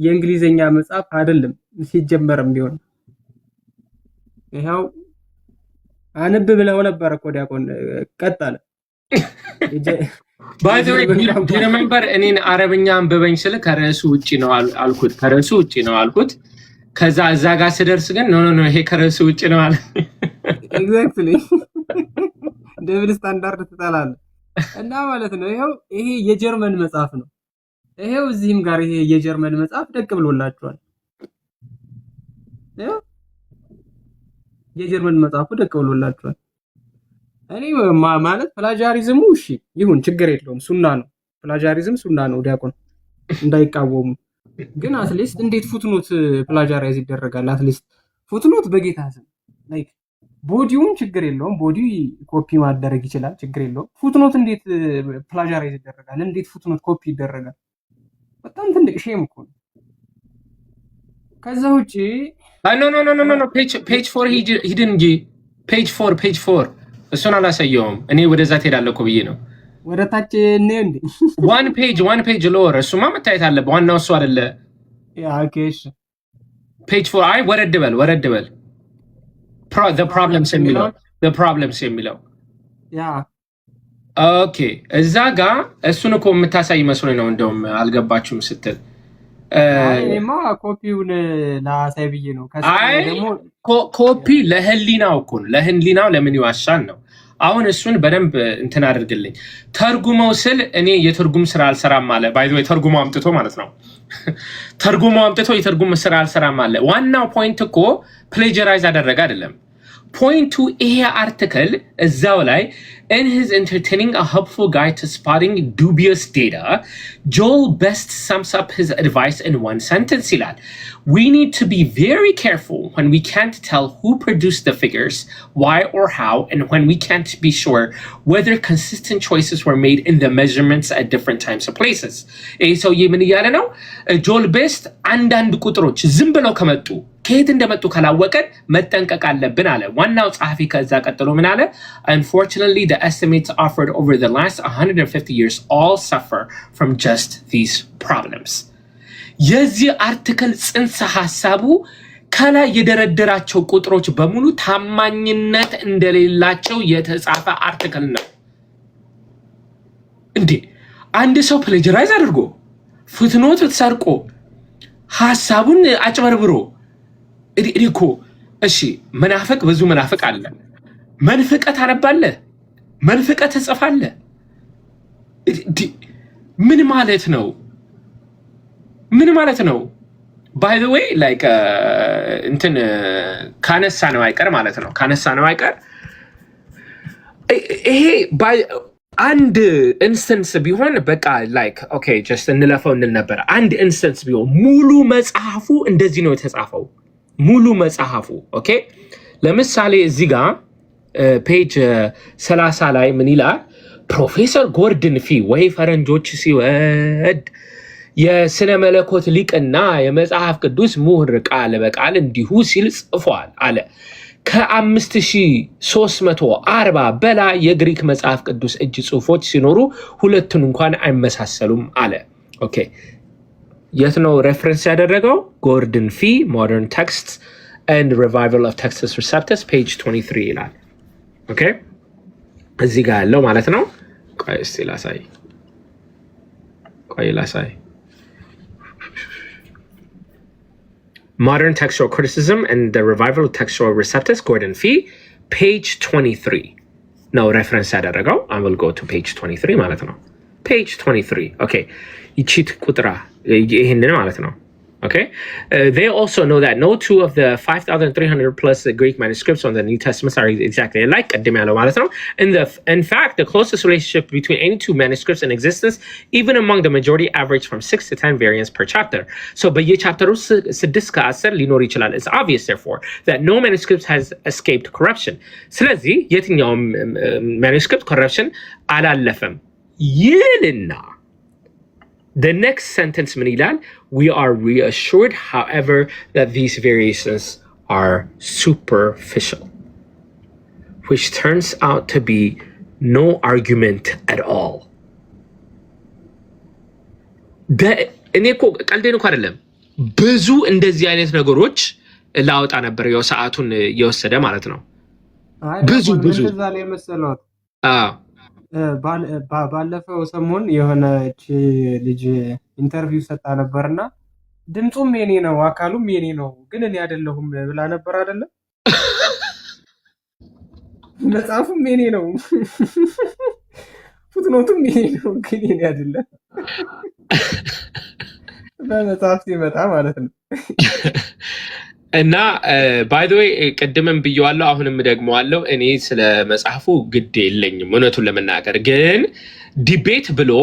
የእንግሊዘኛ መጽሐፍ አይደለም ሲጀመርም ቢሆን ይሄው አንብ ብለው ነበር እኮ ዲያቆን ቀጣለ። by the way do you remember እኔን አረብኛ አንብበኝ ስለ ከርዕሱ ውጪ ነው አልኩት። ከርዕሱ ውጪ ነው አልኩት። ከዛ እዛ ጋር ስደርስ ግን ኖ ይሄ ከርዕሱ ውጪ ነው አለ። ኤግዛክትሊ ደብል ስታንዳርድ ትጣላለህ እና ማለት ነው። ይሄ የጀርመን መጽሐፍ ነው። ይሄው እዚህም ጋር ይሄ የጀርመን መጽሐፍ ደቅ ብሎላችኋል። የጀርመን መጽሐፉ ደቅ ብሎላችኋል። እኔ ማለት ፕላጃሪዝሙ እሺ ይሁን ችግር የለውም ሱና ነው። ፕላጃሪዝም ሱና ነው ዲያቆን እንዳይቃወሙ። ግን አትሊስት እንዴት ፉትኖት ፕላጃራይዝ ይደረጋል? አትሊስት ፉትኖት በጌታ ስም ላይክ ቦዲውን ችግር የለውም ቦዲ ኮፒ ማድረግ ይችላል ችግር የለውም። ፉትኖት እንዴት ፕላጃራይዝ ይደረጋል? እንዴት ፉትኖት ኮፒ ይደረጋል? በጣም ትልቅ ሼም እኮ ነው። ከዛ ውጪ ኖ ፔጅ 4 ሂድን እንጂ ፔጅ 4 እሱን አላሳየውም። እኔ ወደዛ ትሄዳለህ እኮ ብዬ ነው። ወደ ታች ነው እንዴ? one page lower እሱማ መታየት አለበት። ዋናው እሱ አይደለ? ያ ኦኬ እሺ ፔጅ 4 አይ ወረድ በል the problems የሚለው ያ ኦኬ እዛ ጋር እሱን እኮ የምታሳይ መስሎኝ ነው። እንደውም አልገባችሁም ስትል እኔማ ኮፒውን ላሳይ ብዬ ነው። አይ ኮፒ ለህሊናው እኮ ነው። ለህሊናው ለምን ይዋሻል ነው። አሁን እሱን በደንብ እንትን አድርግልኝ። ተርጉመው ስል እኔ የትርጉም ስራ አልሰራም አለ። ባይ ዘ ወይ ተርጉመው አምጥቶ ማለት ነው። ተርጉመው አምጥቶ የትርጉም ስራ አልሰራም አለ። ዋናው ፖይንት እኮ ፕሌጀራይዝ አደረገ አይደለም። ፖይንቱ ይሄ አርቲክል እዛው ላይ in his entertaining a helpful guide to spotting dubious data, Joel Best sums up his advice in one sentence ይላል. We need to be very careful when we can't tell who produced the figures, why or how, and when we can't be sure whether consistent choices were made in the measurements at different times or places. ይሄ ሰውዬ ምን እያለ ነው? ጆል ቤስት አንዳንድ ቁጥሮች ዝም ብለው ከመጡ ከየት እንደመጡ ካላወቀን መጠንቀቅ አለብን አለ ዋናው ጸሐፊ። ከዛ ቀጥሎ ምን አለ? Unfortunately, the estimates offered over the last 150 years all suffer from just these problems. የዚህ አርቲክል ጽንሰ ሐሳቡ ከላይ የደረደራቸው ቁጥሮች በሙሉ ታማኝነት እንደሌላቸው የተጻፈ አርቲክል ነው። እንዴ አንድ ሰው ፕሌጀራይዝ አድርጎ ፉትኖት ተሰርቆ ሐሳቡን አጭበርብሮ እኮ እሺ፣ መናፍቅ ብዙ መናፍቅ አለ። መንፍቀት አነባለ፣ መንፍቀት ተጽፋለ። ምን ማለት ነው? ምን ማለት ነው? ባይ ዘ ዌይ ላይክ እንትን ካነሳ ነው አይቀር ማለት ነው። ካነሳ ነው አይቀር ይሄ አንድ ኢንስተንስ ቢሆን በቃ ላይክ ኦኬ ጀስት እንለፈው እንል ነበር። አንድ ኢንስተንስ ቢሆን ሙሉ መጽሐፉ እንደዚህ ነው የተጻፈው። ሙሉ መጽሐፉ ኦኬ። ለምሳሌ እዚህ ጋር ፔጅ 30 ላይ ምን ይላል? ፕሮፌሰር ጎርደን ፊ ወይ ፈረንጆች ሲወድ የስነ መለኮት ሊቅና የመጽሐፍ ቅዱስ ምሁር ቃል በቃል እንዲሁ ሲል ጽፏል አለ። ከ5340 በላይ የግሪክ መጽሐፍ ቅዱስ እጅ ጽሁፎች ሲኖሩ ሁለቱን እንኳን አይመሳሰሉም አለ። ኦኬ የት ነው ሬፈረንስ ያደረገው? ጎርደን ፊ ሞደርን ቴክስትስ ኤንድ ሪቫይቫል ኦፍ ቴክስትስ ሪሰፕተርስ ፔጅ 23 ይላል። ኦኬ እዚህ ጋር ያለው ማለት ነው። ቆይ እስቲ ላሳይ። Modern Textual Criticism and the Revival of Textual Receptors, Gordon Fee, page 23. No reference ያደረገው. I will go to page 23 ማለት ነው. Page 23. Okay. ይቺት ቁጥራ ይሄንን ማለት ነው. Okay. They also know that no two of the 5,300 plus Greek manuscripts on the New Testament are exactly alike. In fact, the closest relationship between any two manuscripts in existence, even among the majority, average from 6 to 10 variants per chapter. So, በየቻፕተሩ 6 ከ10 ሊኖር ይችላል. It's obvious, therefore, that no manuscript has escaped corruption. ስለዚህ የትኛውም manuscript corruption አላለፈም ይልና the next sentence ምን ይላል? We are reassured, however, that these variations are superficial, which turns out to be no argument at all. እኔ እኮ ቀልዴን እኮ አይደለም። ብዙ እንደዚህ አይነት ነገሮች ላወጣ ነበር ያው ሰዓቱን የወሰደ ማለት ነው። ብዙ እንደዛ ላይ መሰለው። ባለፈው ሰሞን የሆነች ልጅ ኢንተርቪው ሰጣ ነበርና ድምጹም የኔ ነው አካሉም የኔ ነው ግን እኔ አይደለሁም ብላ ነበር አይደለ? መጽሐፉም የኔ ነው ፉትኖቱም የኔ ነው ግን እኔ አይደለም። በመጽሐፍ ሲመጣ ማለት ነው። እና ባይ ዘ ዌይ ቅድምም ብየዋለሁ አሁንም ደግመዋለሁ። እኔ ስለ መጽሐፉ ግድ የለኝም እውነቱን ለመናገር። ግን ዲቤት ብሎ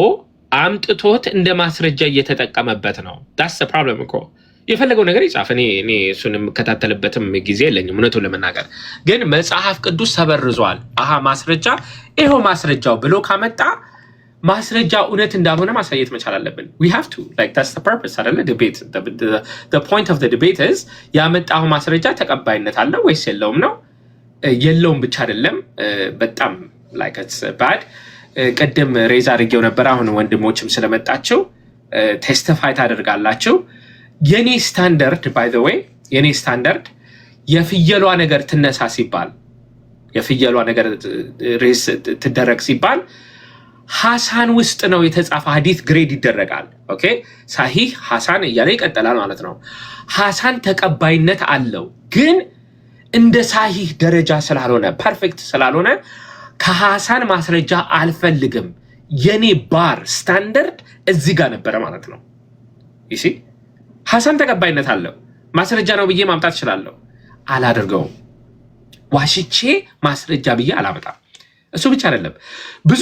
አምጥቶት እንደ ማስረጃ እየተጠቀመበት ነው። ዳስ ፕሮብለም እኮ የፈለገው ነገር ይጻፍ። እኔ እሱን የምከታተልበትም ጊዜ የለኝም እውነቱን ለመናገር። ግን መጽሐፍ ቅዱስ ተበርዟል፣ አሃ ማስረጃ ይኸው ማስረጃው ብሎ ካመጣ ማስረጃ እውነት እንዳልሆነ ማሳየት መቻል አለብን። we have to like that's the purpose አይደለ? debate the point of the debate is ያመጣው ማስረጃ ተቀባይነት አለው ወይስ የለውም ነው። የለውም ብቻ አይደለም በጣም like it's bad። ቀደም ሬዝ አድርጌው ነበር። አሁን ወንድሞችም ስለመጣቸው ቴስቲፋይ ታደርጋላችሁ። የኔ ስታንዳርድ by the way የኔ ስታንዳርድ የፍየሏ ነገር ትነሳ ሲባል የፍየሏ ነገር ሬስ ትደረግ ሲባል ሐሳን ውስጥ ነው የተጻፈ ሐዲስ ግሬድ ይደረጋል። ኦኬ ሳሂህ ሐሳን እያለ ይቀጥላል ማለት ነው። ሐሳን ተቀባይነት አለው ግን እንደ ሳሂህ ደረጃ ስላልሆነ ፐርፌክት ስላልሆነ ከሐሳን ማስረጃ አልፈልግም። የኔ ባር ስታንዳርድ እዚህ ጋር ነበረ ማለት ነው። እሺ ሐሳን ተቀባይነት አለው ማስረጃ ነው ብዬ ማምጣት እችላለሁ። አላደርገውም። ዋሽቼ ማስረጃ ብዬ አላመጣም። እሱ ብቻ አይደለም ብዙ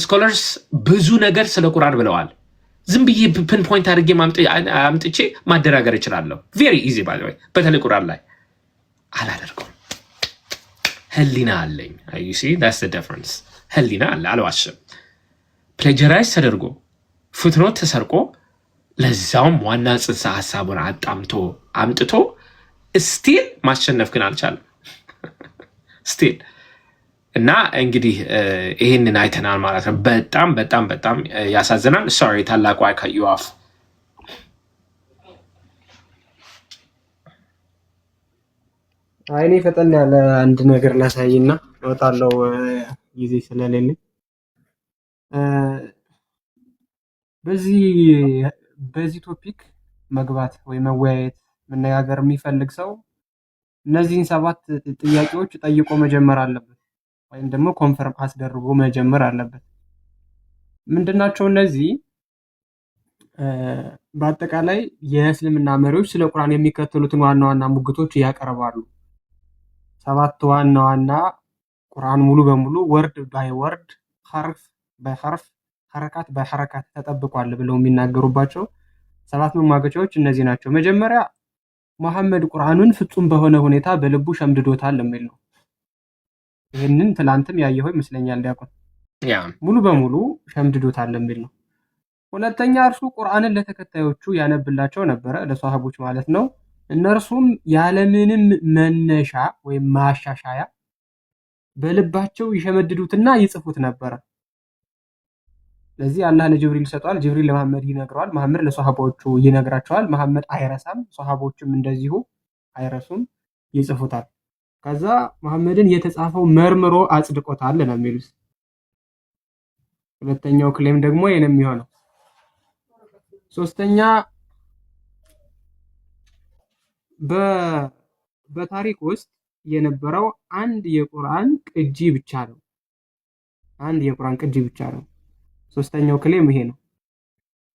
ስኮለርስ ብዙ ነገር ስለ ቁርአን ብለዋል። ዝም ብዬ ፒን ፖይንት አድርጌ አምጥቼ ማደራገር እችላለሁ። ቬሪ ኢዚ ባይ ዘ ወይ በተለይ ቁርአን ላይ አላደርገውም። ህሊና አለኝ። you see that's the difference። ህሊና አለ፣ አልዋሽም። ፕሌጀራይዝ ተደርጎ ፉትኖት ተሰርቆ ለዛውም ዋና ጽንሰ ሐሳቡን አጣምቶ አምጥቶ ስቲል ማሸነፍ ግን አልቻለም። ስቲል እና እንግዲህ ይሄንን አይተናል ማለት ነው። በጣም በጣም በጣም ያሳዝናል። ሶሪ ታላቁ አይ ካት ዩ ኦፍ። አይኔ ፈጠን ያለ አንድ ነገር ላሳይና እወጣለሁ ጊዜ ስለሌለኝ። በዚህ ቶፒክ መግባት ወይ መወያየት መነጋገር የሚፈልግ ሰው እነዚህን 7 ጥያቄዎች ጠይቆ መጀመር አለበት፣ ወይም ደግሞ ኮንፈርም አስደርጎ መጀመር አለበት። ምንድናቸው እነዚህ? በአጠቃላይ የእስልምና መሪዎች ስለ ቁርአን የሚከተሉትን ዋና ዋና ሙግቶች ያቀርባሉ። 7 ዋና ዋና ቁርአን ሙሉ በሙሉ ወርድ ባይ ወርድ ሐርፍ በሐርፍ ሐረካት በሐረካት ተጠብቋል ብለው የሚናገሩባቸው 7 መሟገቻዎች እነዚህ ናቸው። መጀመሪያ መሐመድ ቁርአኑን ፍጹም በሆነ ሁኔታ በልቡ ሸምድዶታል የሚል ነው። ይህንን ትላንትም ያየኸው ይመስለኛል ዲያቆን። ሙሉ በሙሉ ሸምድዶታል የሚል ነው። ሁለተኛ እርሱ ቁርአንን ለተከታዮቹ ያነብላቸው ነበረ፣ ለሷሃቦች ማለት ነው። እነርሱም ያለምንም መነሻ ወይም ማሻሻያ በልባቸው ይሸመድዱትና ይጽፉት ነበረ። ስለዚህ አላህ ለጅብሪል ሰጧል፣ ጅብሪል ለመሐመድ ይነግረዋል፣ መሐመድ ለሷሃቦቹ ይነግራቸዋል። መሐመድ አይረሳም፣ ሷሃቦችም እንደዚሁ አይረሱም፣ ይጽፉታል። ከዛ መሐመድን የተጻፈው መርምሮ አጽድቆታል ነው የሚሉት። ሁለተኛው ክሌም ደግሞ ይሄን የሚሆነው። ሶስተኛ በታሪክ ውስጥ የነበረው አንድ የቁርአን ቅጂ ብቻ ነው። አንድ የቁርአን ቅጂ ብቻ ነው። ሶስተኛው ክሌም ይሄ ነው።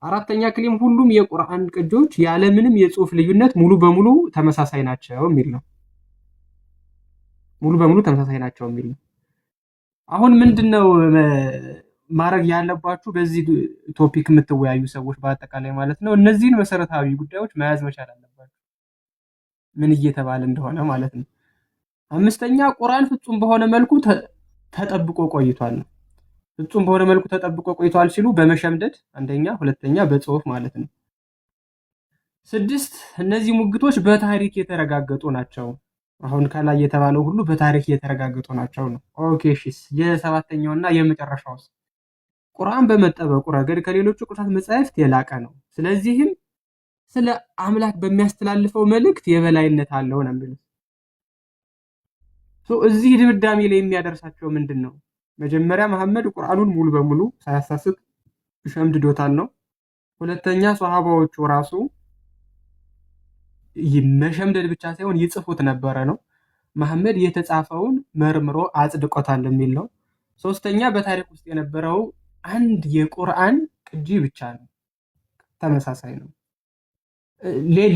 አራተኛ ክሌም ሁሉም የቁርአን ቅጆች ያለምንም የጽሁፍ ልዩነት ሙሉ በሙሉ ተመሳሳይ ናቸው የሚል ነው። ሙሉ በሙሉ ተመሳሳይ ናቸው የሚል ነው። አሁን ምንድነው ማድረግ ያለባችሁ በዚህ ቶፒክ የምትወያዩ ሰዎች በአጠቃላይ ማለት ነው? እነዚህን መሰረታዊ ጉዳዮች መያዝ መቻል አለባችሁ፣ ምን እየተባለ እንደሆነ ማለት ነው። አምስተኛ ቁርአን ፍጹም በሆነ መልኩ ተጠብቆ ቆይቷል። ፍጹም በሆነ መልኩ ተጠብቆ ቆይቷል ሲሉ በመሸምደድ አንደኛ፣ ሁለተኛ በጽሁፍ ማለት ነው። 6 እነዚህ ሙግቶች በታሪክ የተረጋገጡ ናቸው። አሁን ከላይ የተባለው ሁሉ በታሪክ የተረጋገጡ ናቸው ነው። ኦኬ እሺ፣ የሰባተኛውና የመጨረሻውስ ቁርአን በመጠበቁ ረገድ ከሌሎቹ ቅዱሳት መጻሕፍት የላቀ ነው። ስለዚህም ስለ አምላክ በሚያስተላልፈው መልእክት የበላይነት አለው ነው የሚሉት። እዚህ ድምዳሜ ላይ የሚያደርሳቸው ምንድን ነው? መጀመሪያ መሐመድ ቁርአኑን ሙሉ በሙሉ ሳያሳስት ሸምድዶታል ነው። ሁለተኛ ሷሃባዎቹ ራሱ መሸምደድ ብቻ ሳይሆን ይጽፉት ነበረ ነው። መሐመድ የተጻፈውን መርምሮ አጽድቆታል የሚል ነው። ሶስተኛ በታሪክ ውስጥ የነበረው አንድ የቁርአን ቅጂ ብቻ ነው፣ ተመሳሳይ ነው።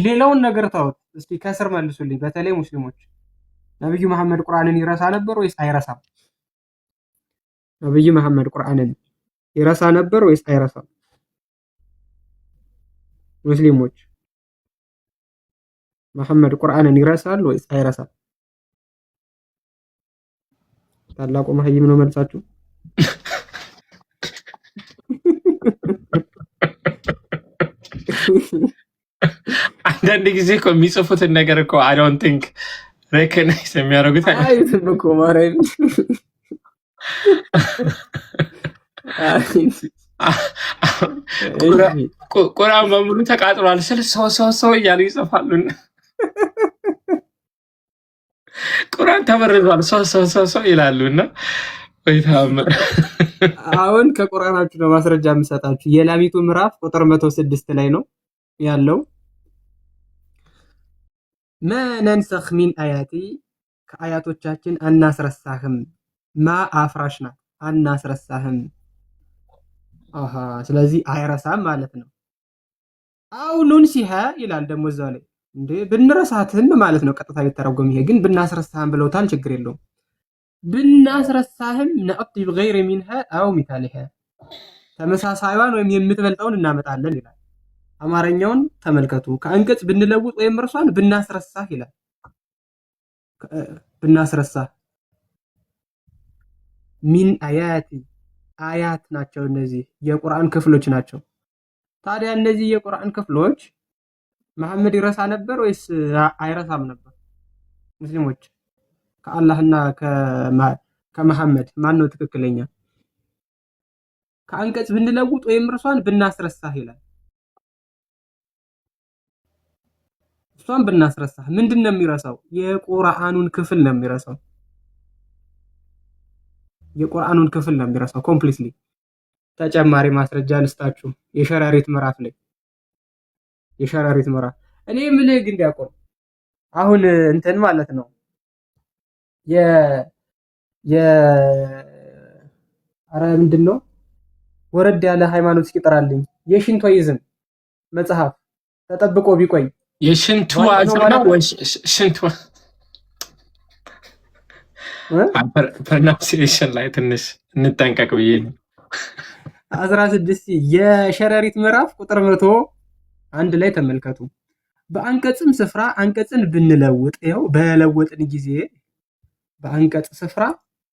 ሌላውን ነገር ታውት እስቲ ከስር መልሱልኝ። በተለይ ሙስሊሞች ነብዩ መሐመድ ቁርአንን ይረሳ ነበር ወይስ አይረሳም? ነብዩ መሐመድ ቁርአንን ይረሳ ነበር ወይስ አይረሳም? ሙስሊሞች መሐመድ ቁርአንን ይረሳል ወይስ አይረሳም? ታላቁ መሐይም ነው መልሳችሁ። አንዳንድ ጊዜ እኮ የሚጽፉትን ነገር እኮ አይ ዶንት ቲንክ ሬኮግናይዝ የሚያደርጉት አይደለም እኮ ማረኝ። ቁርአን በሙሉ ተቃጥሏል ስል ሰው እያሉ ይጽፋሉ። ቁርአን ተበርዟል ሰው ይላሉ። እና አሁን ከቁርአናችሁ ነው ማስረጃ የምሰጣችሁ። የላሚቱ ምዕራፍ ቁጥር 106 ላይ ነው ያለው። መነንሰኽ ሚን አያቲ ከአያቶቻችን አናስረሳህም። ማ አፍራሽ ናት፣ አናስረሳህም። ስለዚህ አይረሳም ማለት ነው። አው ኑንሲሃ ይላል ደግሞ እዛው ላይ እንዴ ብንረሳትም ማለት ነው። ቀጥታ ቢተረጎም ይሄ ግን ብናስረሳህም ብለውታል። ችግር የለውም። ብናስረሳህም ነአቲ በገይር ሚንሃ አው ሚታሊሃ ተመሳሳይዋን ወይም የምትበልጠውን እናመጣለን ይላል። አማርኛውን ተመልከቱ። ከአንቀጽ ብንለውጥ ወይም እርሷን ብናስረሳህ ይላል። ብናስረሳህ ሚን አያቲ አያት ናቸው። እነዚህ የቁርአን ክፍሎች ናቸው። ታዲያ እነዚህ የቁርአን ክፍሎች መሐመድ ይረሳ ነበር ወይስ አይረሳም ነበር? ሙስሊሞች ከአላህና ከመሐመድ ማን ነው ትክክለኛ? ከአንቀጽ ብንለውጥ ወይም እርሷን ብናስረሳህ ይላል። እሷን ብናስረሳህ ምንድነው የሚረሳው? የቁርአኑን ክፍል ነው የሚረሳው። የቁርአኑን ክፍል ነው የሚረሳው ኮምፕሊትሊ። ተጨማሪ ማስረጃ ልስጣችሁ። የሸረሪት ምዕራፍ ላይ የሸረሪት ምዕራፍ እኔ የምልህ ግን ዲያቆን አሁን እንትን ማለት ነው አረ ምንድነው ወረድ ያለ ሃይማኖት ሲጠራልኝ የሽንቶይዝም መጽሐፍ ተጠብቆ ቢቆይ የሽንቱ አዘና ወይስ ሽንቱ ፕሮናንሲዬሽን ላይ ትንሽ እንጠንቀቅ ብዬ ነው። 16 የሸረሪት ምዕራፍ ቁጥር 101 ላይ ተመልከቱ። በአንቀጽም ስፍራ አንቀጽን ብንለውጥ ይኸው በለወጥን ጊዜ በአንቀጽ ስፍራ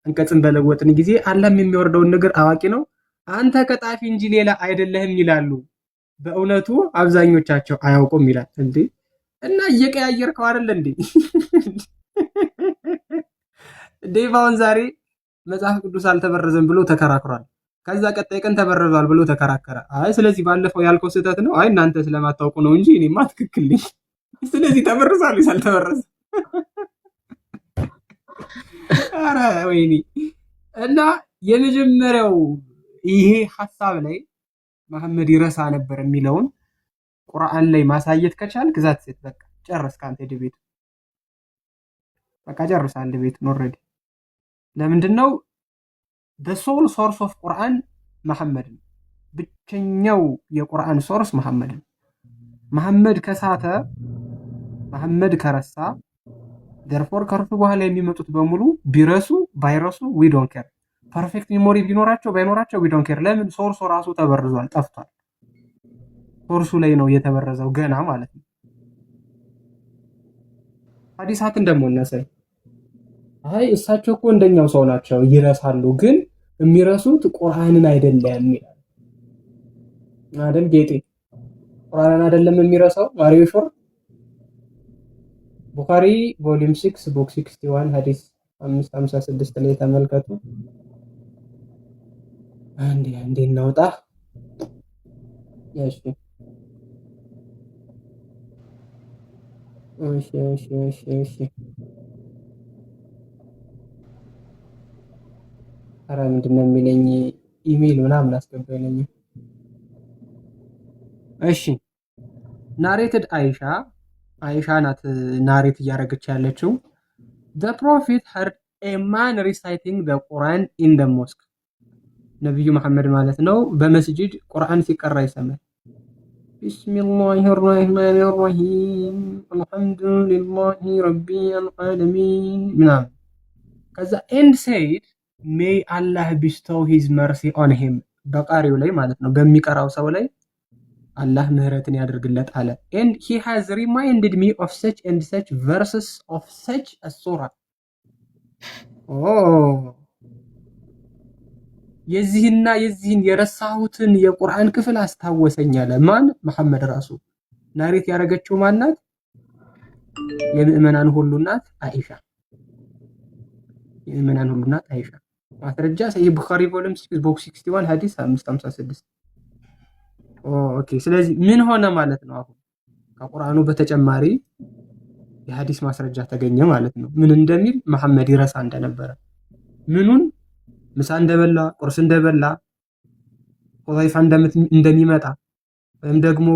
አንቀጽን በለወጥን ጊዜ አላህም የሚወርደውን ነገር አዋቂ ነው፣ አንተ ቀጣፊ እንጂ ሌላ አይደለህም ይላሉ። በእውነቱ አብዛኞቻቸው አያውቁም ይላል። እንዴ እና እየቀያየርከው አይደል እንዴ? ዴቫውን ዛሬ መጽሐፍ ቅዱስ አልተበረዘም ብሎ ተከራክሯል። ከዛ ቀጣይ ቀን ተበረዟል ብሎ ተከራከረ። አይ ስለዚህ ባለፈው ያልከው ስህተት ነው፣ አይ እናንተ ስለማታውቁ ነው እንጂ እኔማ ትክክል ነኝ። ስለዚህ ተበርዟል ሳልተበረዘ አረ ወይኔ። እና የመጀመሪያው ይሄ ሐሳብ ላይ መሐመድ ይረሳ ነበር የሚለውን ቁርአን ላይ ማሳየት ከቻልክ ግዛት ሴት በቃ ጨረስክ አንተ ዲቤት በቃ ጨርሳል ዲቤቱን ኦልሬዲ። ለምንድነው the sole source of Quran መሐመድ ነው። ብቸኛው የቁርአን ሶርስ መሐመድ ነው። መሐመድ ከሳተ መሐመድ ከረሳ therefore ከርሱ በኋላ የሚመጡት በሙሉ ቢረሱ ባይረሱ we don't care። ፐርፌክት ሜሞሪ ቢኖራቸው ባይኖራቸው we don't care። ለምን ሶርሱ ራሱ ተበርዟል፣ ጠፍቷል። ሶርሱ ላይ ነው የተበረዘው ገና ማለት ነው። ሐዲሳትን ደግሞ እናሳይ። አይ እሳቸው እኮ እንደኛው ሰው ናቸው ይረሳሉ፣ ግን የሚረሱት ቁርአንን አይደለም ይላል አይደል ጌጤ? ቁርአንን አይደለም የሚረሳው ማሪዮ ሹር ቡኻሪ ቮሊዩም 6 ቡክ 61 ሐዲስ 556 ላይ ተመልከቱ። አንዴ እናውጣ። እሺ አረ ምንድነው የሚለኝ ኢሜል ምናምን አስገባኝ። እሺ ናሬትድ አይሻ ናት ናሬት እያደረገች ያለችው። the prophet heard a man reciting the Quran in the mosque። ነብዩ መሐመድ ማለት ነው በመስጂድ ቁርአን ሲቀራ ይሰማል። ቢስሚላሂር ረህማኒር ረሂም አልሐምዱሊላሂ ረቢል ዓለሚን ምናምን ከዛ end said may Allah bestow his mercy on him። በቃሪው ላይ ማለት ነው በሚቀራው ሰው ላይ አላህ ምህረትን ያደርግለት አለ። and he has reminded me of such and such verses of such a surah። የዚህን የረሳሁትን የቁርአን ክፍል አስታወሰኝ አለ። ማን? መሐመድ ራሱ። ናሬት ያደረገችው ማናት? የምእመናን ሁሉ እናት አይሻ። የምእመናን ሁሉ እናት አይሻ። ማስረጃ ሰሂህ ቡኻሪ ቮሊዩም 6 ቦክ 61 ሐዲስ 556። ኦኬ ስለዚህ ምን ሆነ ማለት ነው? አሁን ከቁርአኑ በተጨማሪ የሐዲስ ማስረጃ ተገኘ ማለት ነው። ምን እንደሚል መሐመድ ይረሳ እንደነበረ ምኑን ምሳ እንደበላ ቁርስ እንደበላ ኹዘይፋ እንደሚመጣ ወይም ደግሞ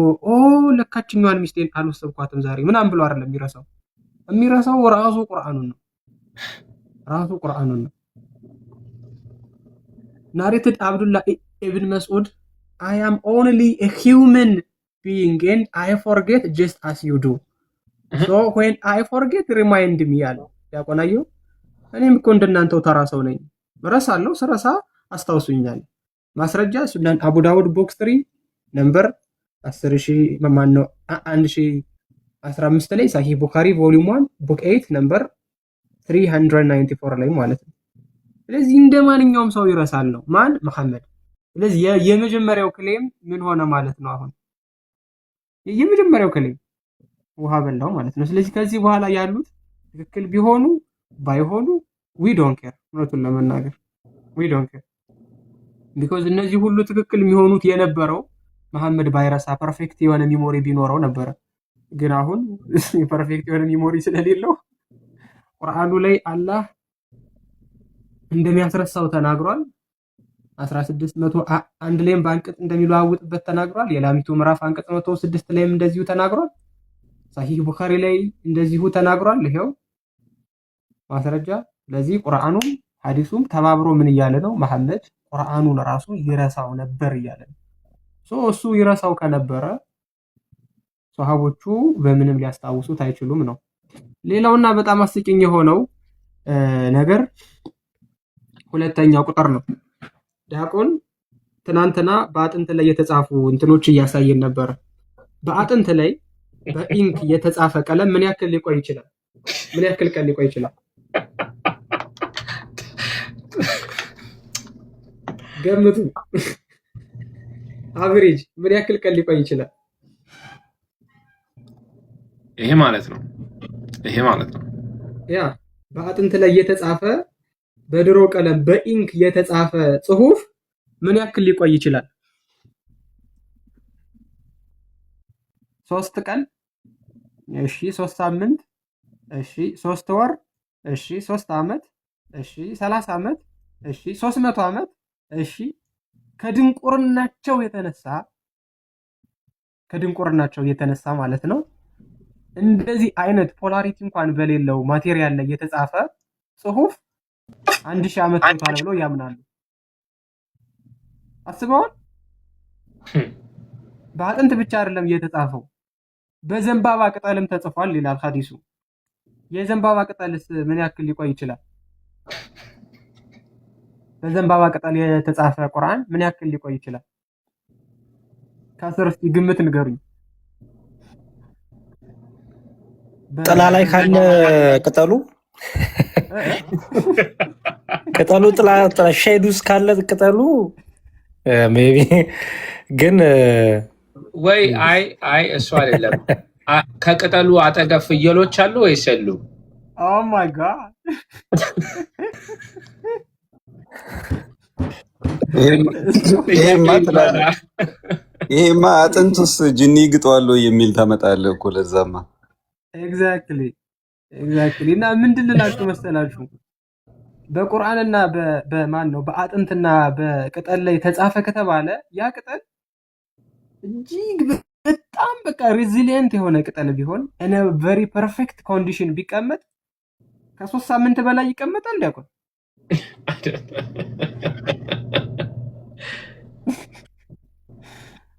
ለካችኛዋን ሚስቴን አልወሰድኳትም ዛሬ ምናምን ብሎ አይደለም የሚረሳው ራሱ ቁርአኑን ነው። ናሬትድ አብዱላህ ኢብን መስዑድ I am only a human being and I forget just as you do. So when I forget remind me ያለ ያቆናዩ እኔም እኮ እንደናንተው ተራ ሰው ነኝ፣ ረሳለሁ፣ ስረሳ አስታውሱኛል። ማስረጃ ሱናን አቡ ዳውድ ቦክስ 3 ነምበር 1015 ላይ ሳሂህ ቡኻሪ ቮሊዩም 1 ቡክ 8 ነምበር 394 ላይ ማለት ነው። ስለዚህ እንደማንኛውም ሰው ይረሳል ነው ማን? መሐመድ። ስለዚህ የመጀመሪያው ክሌም ምን ሆነ ማለት ነው? አሁን የመጀመሪያው ክሌም ውሃ በላው ማለት ነው። ስለዚህ ከዚህ በኋላ ያሉት ትክክል ቢሆኑ ባይሆኑ ዊ ዶንት ኬር፣ እውነቱን ለመናገር ዊ ዶንት ኬር ቢኮዝ እነዚህ ሁሉ ትክክል የሚሆኑት የነበረው መሐመድ ባይረሳ ፐርፌክት የሆነ ሚሞሪ ቢኖረው ነበረ። ግን አሁን ፐርፌክት የሆነ ሚሞሪ ስለሌለው ቁርአኑ ላይ አላህ እንደሚያስረሳው ተናግሯል። 1601 ላይም በአንቀጽ እንደሚለዋውጥበት ተናግሯል። የላሚቱ ምዕራፍ አንቀጽ 106 ላይም እንደዚሁ ተናግሯል። ሳሂህ ቡኻሪ ላይ እንደዚሁ ተናግሯል። ይሄው ማስረጃ። ስለዚህ ቁርአኑም ሐዲሱም ተባብሮ ምን እያለ ነው? መሐመድ ቁርአኑን ራሱ ይረሳው ነበር እያለ ነው። እሱ ይረሳው ከነበረ ሷሃቦቹ በምንም ሊያስታውሱት አይችሉም ነው። ሌላውና በጣም አስቂኝ የሆነው ነገር ሁለተኛው ቁጥር ነው። ዲያቆን ትናንትና በአጥንት ላይ የተጻፉ እንትኖች እያሳየን ነበር። በአጥንት ላይ በኢንክ የተጻፈ ቀለም ምን ያክል ሊቆይ ይችላል? ምን ያክል ቀን ሊቆይ ይችላል? ገምቱ። አቨሬጅ ምን ያክል ቀን ሊቆይ ይችላል? ይሄ ማለት ነው ያ በአጥንት ላይ የተጻፈ በድሮ ቀለም በኢንክ የተጻፈ ጽሁፍ ምን ያክል ሊቆይ ይችላል? 3 ቀን፣ እሺ 3 ሳምንት፣ እሺ 3 ወር፣ እሺ 3 ዓመት፣ እሺ 30 ዓመት፣ እሺ 300 ዓመት፣ እሺ ከድንቁርናቸው የተነሳ ማለት ነው። እንደዚህ አይነት ፖላሪቲ እንኳን በሌለው ማቴሪያል ላይ የተጻፈ ጽሁፍ 1000 ዓመት ሆኗል ብሎ ያምናሉ። አስበዋል። በአጥንት ብቻ አይደለም የተጻፈው በዘንባባ ቅጠልም ተጽፏል ይላል ሐዲሱ። የዘንባባ ቅጠልስ ምን ያክል ሊቆይ ይችላል? በዘንባባ ቅጠል የተጻፈ ቁርአን ምን ያክል ሊቆይ ይችላል? ከስር እስቲ ግምት ንገሩኝ። ጥላ ላይ ካለ ቅጠሉ ጥላ ሼድ ውስጥ ካለ ቅጠሉ ሜቢ ግን ወይ አይ እሱ አይደለም። ከቅጠሉ አጠገብ ፍየሎች አሉ ወይስ የሉ? ኦ ማይ ጋድ ይሄማ አጥንት ውስጥ ጅኒ ግጧል የሚል ታመጣለህ እኮ ለዛማ። ኤግዛክትሊ እና ምንድን ልላችሁ መሰላችሁ በቁርአንና በማን ነው በአጥንትና በቅጠል ላይ ተጻፈ ከተባለ ያ ቅጠል እጅግ በጣም በቃ ሬዚሊየንት የሆነ ቅጠል ቢሆን እነ ቨሪ ፐርፌክት ኮንዲሽን ቢቀመጥ ከ3 ሳምንት በላይ ይቀመጣል። ዲያቆን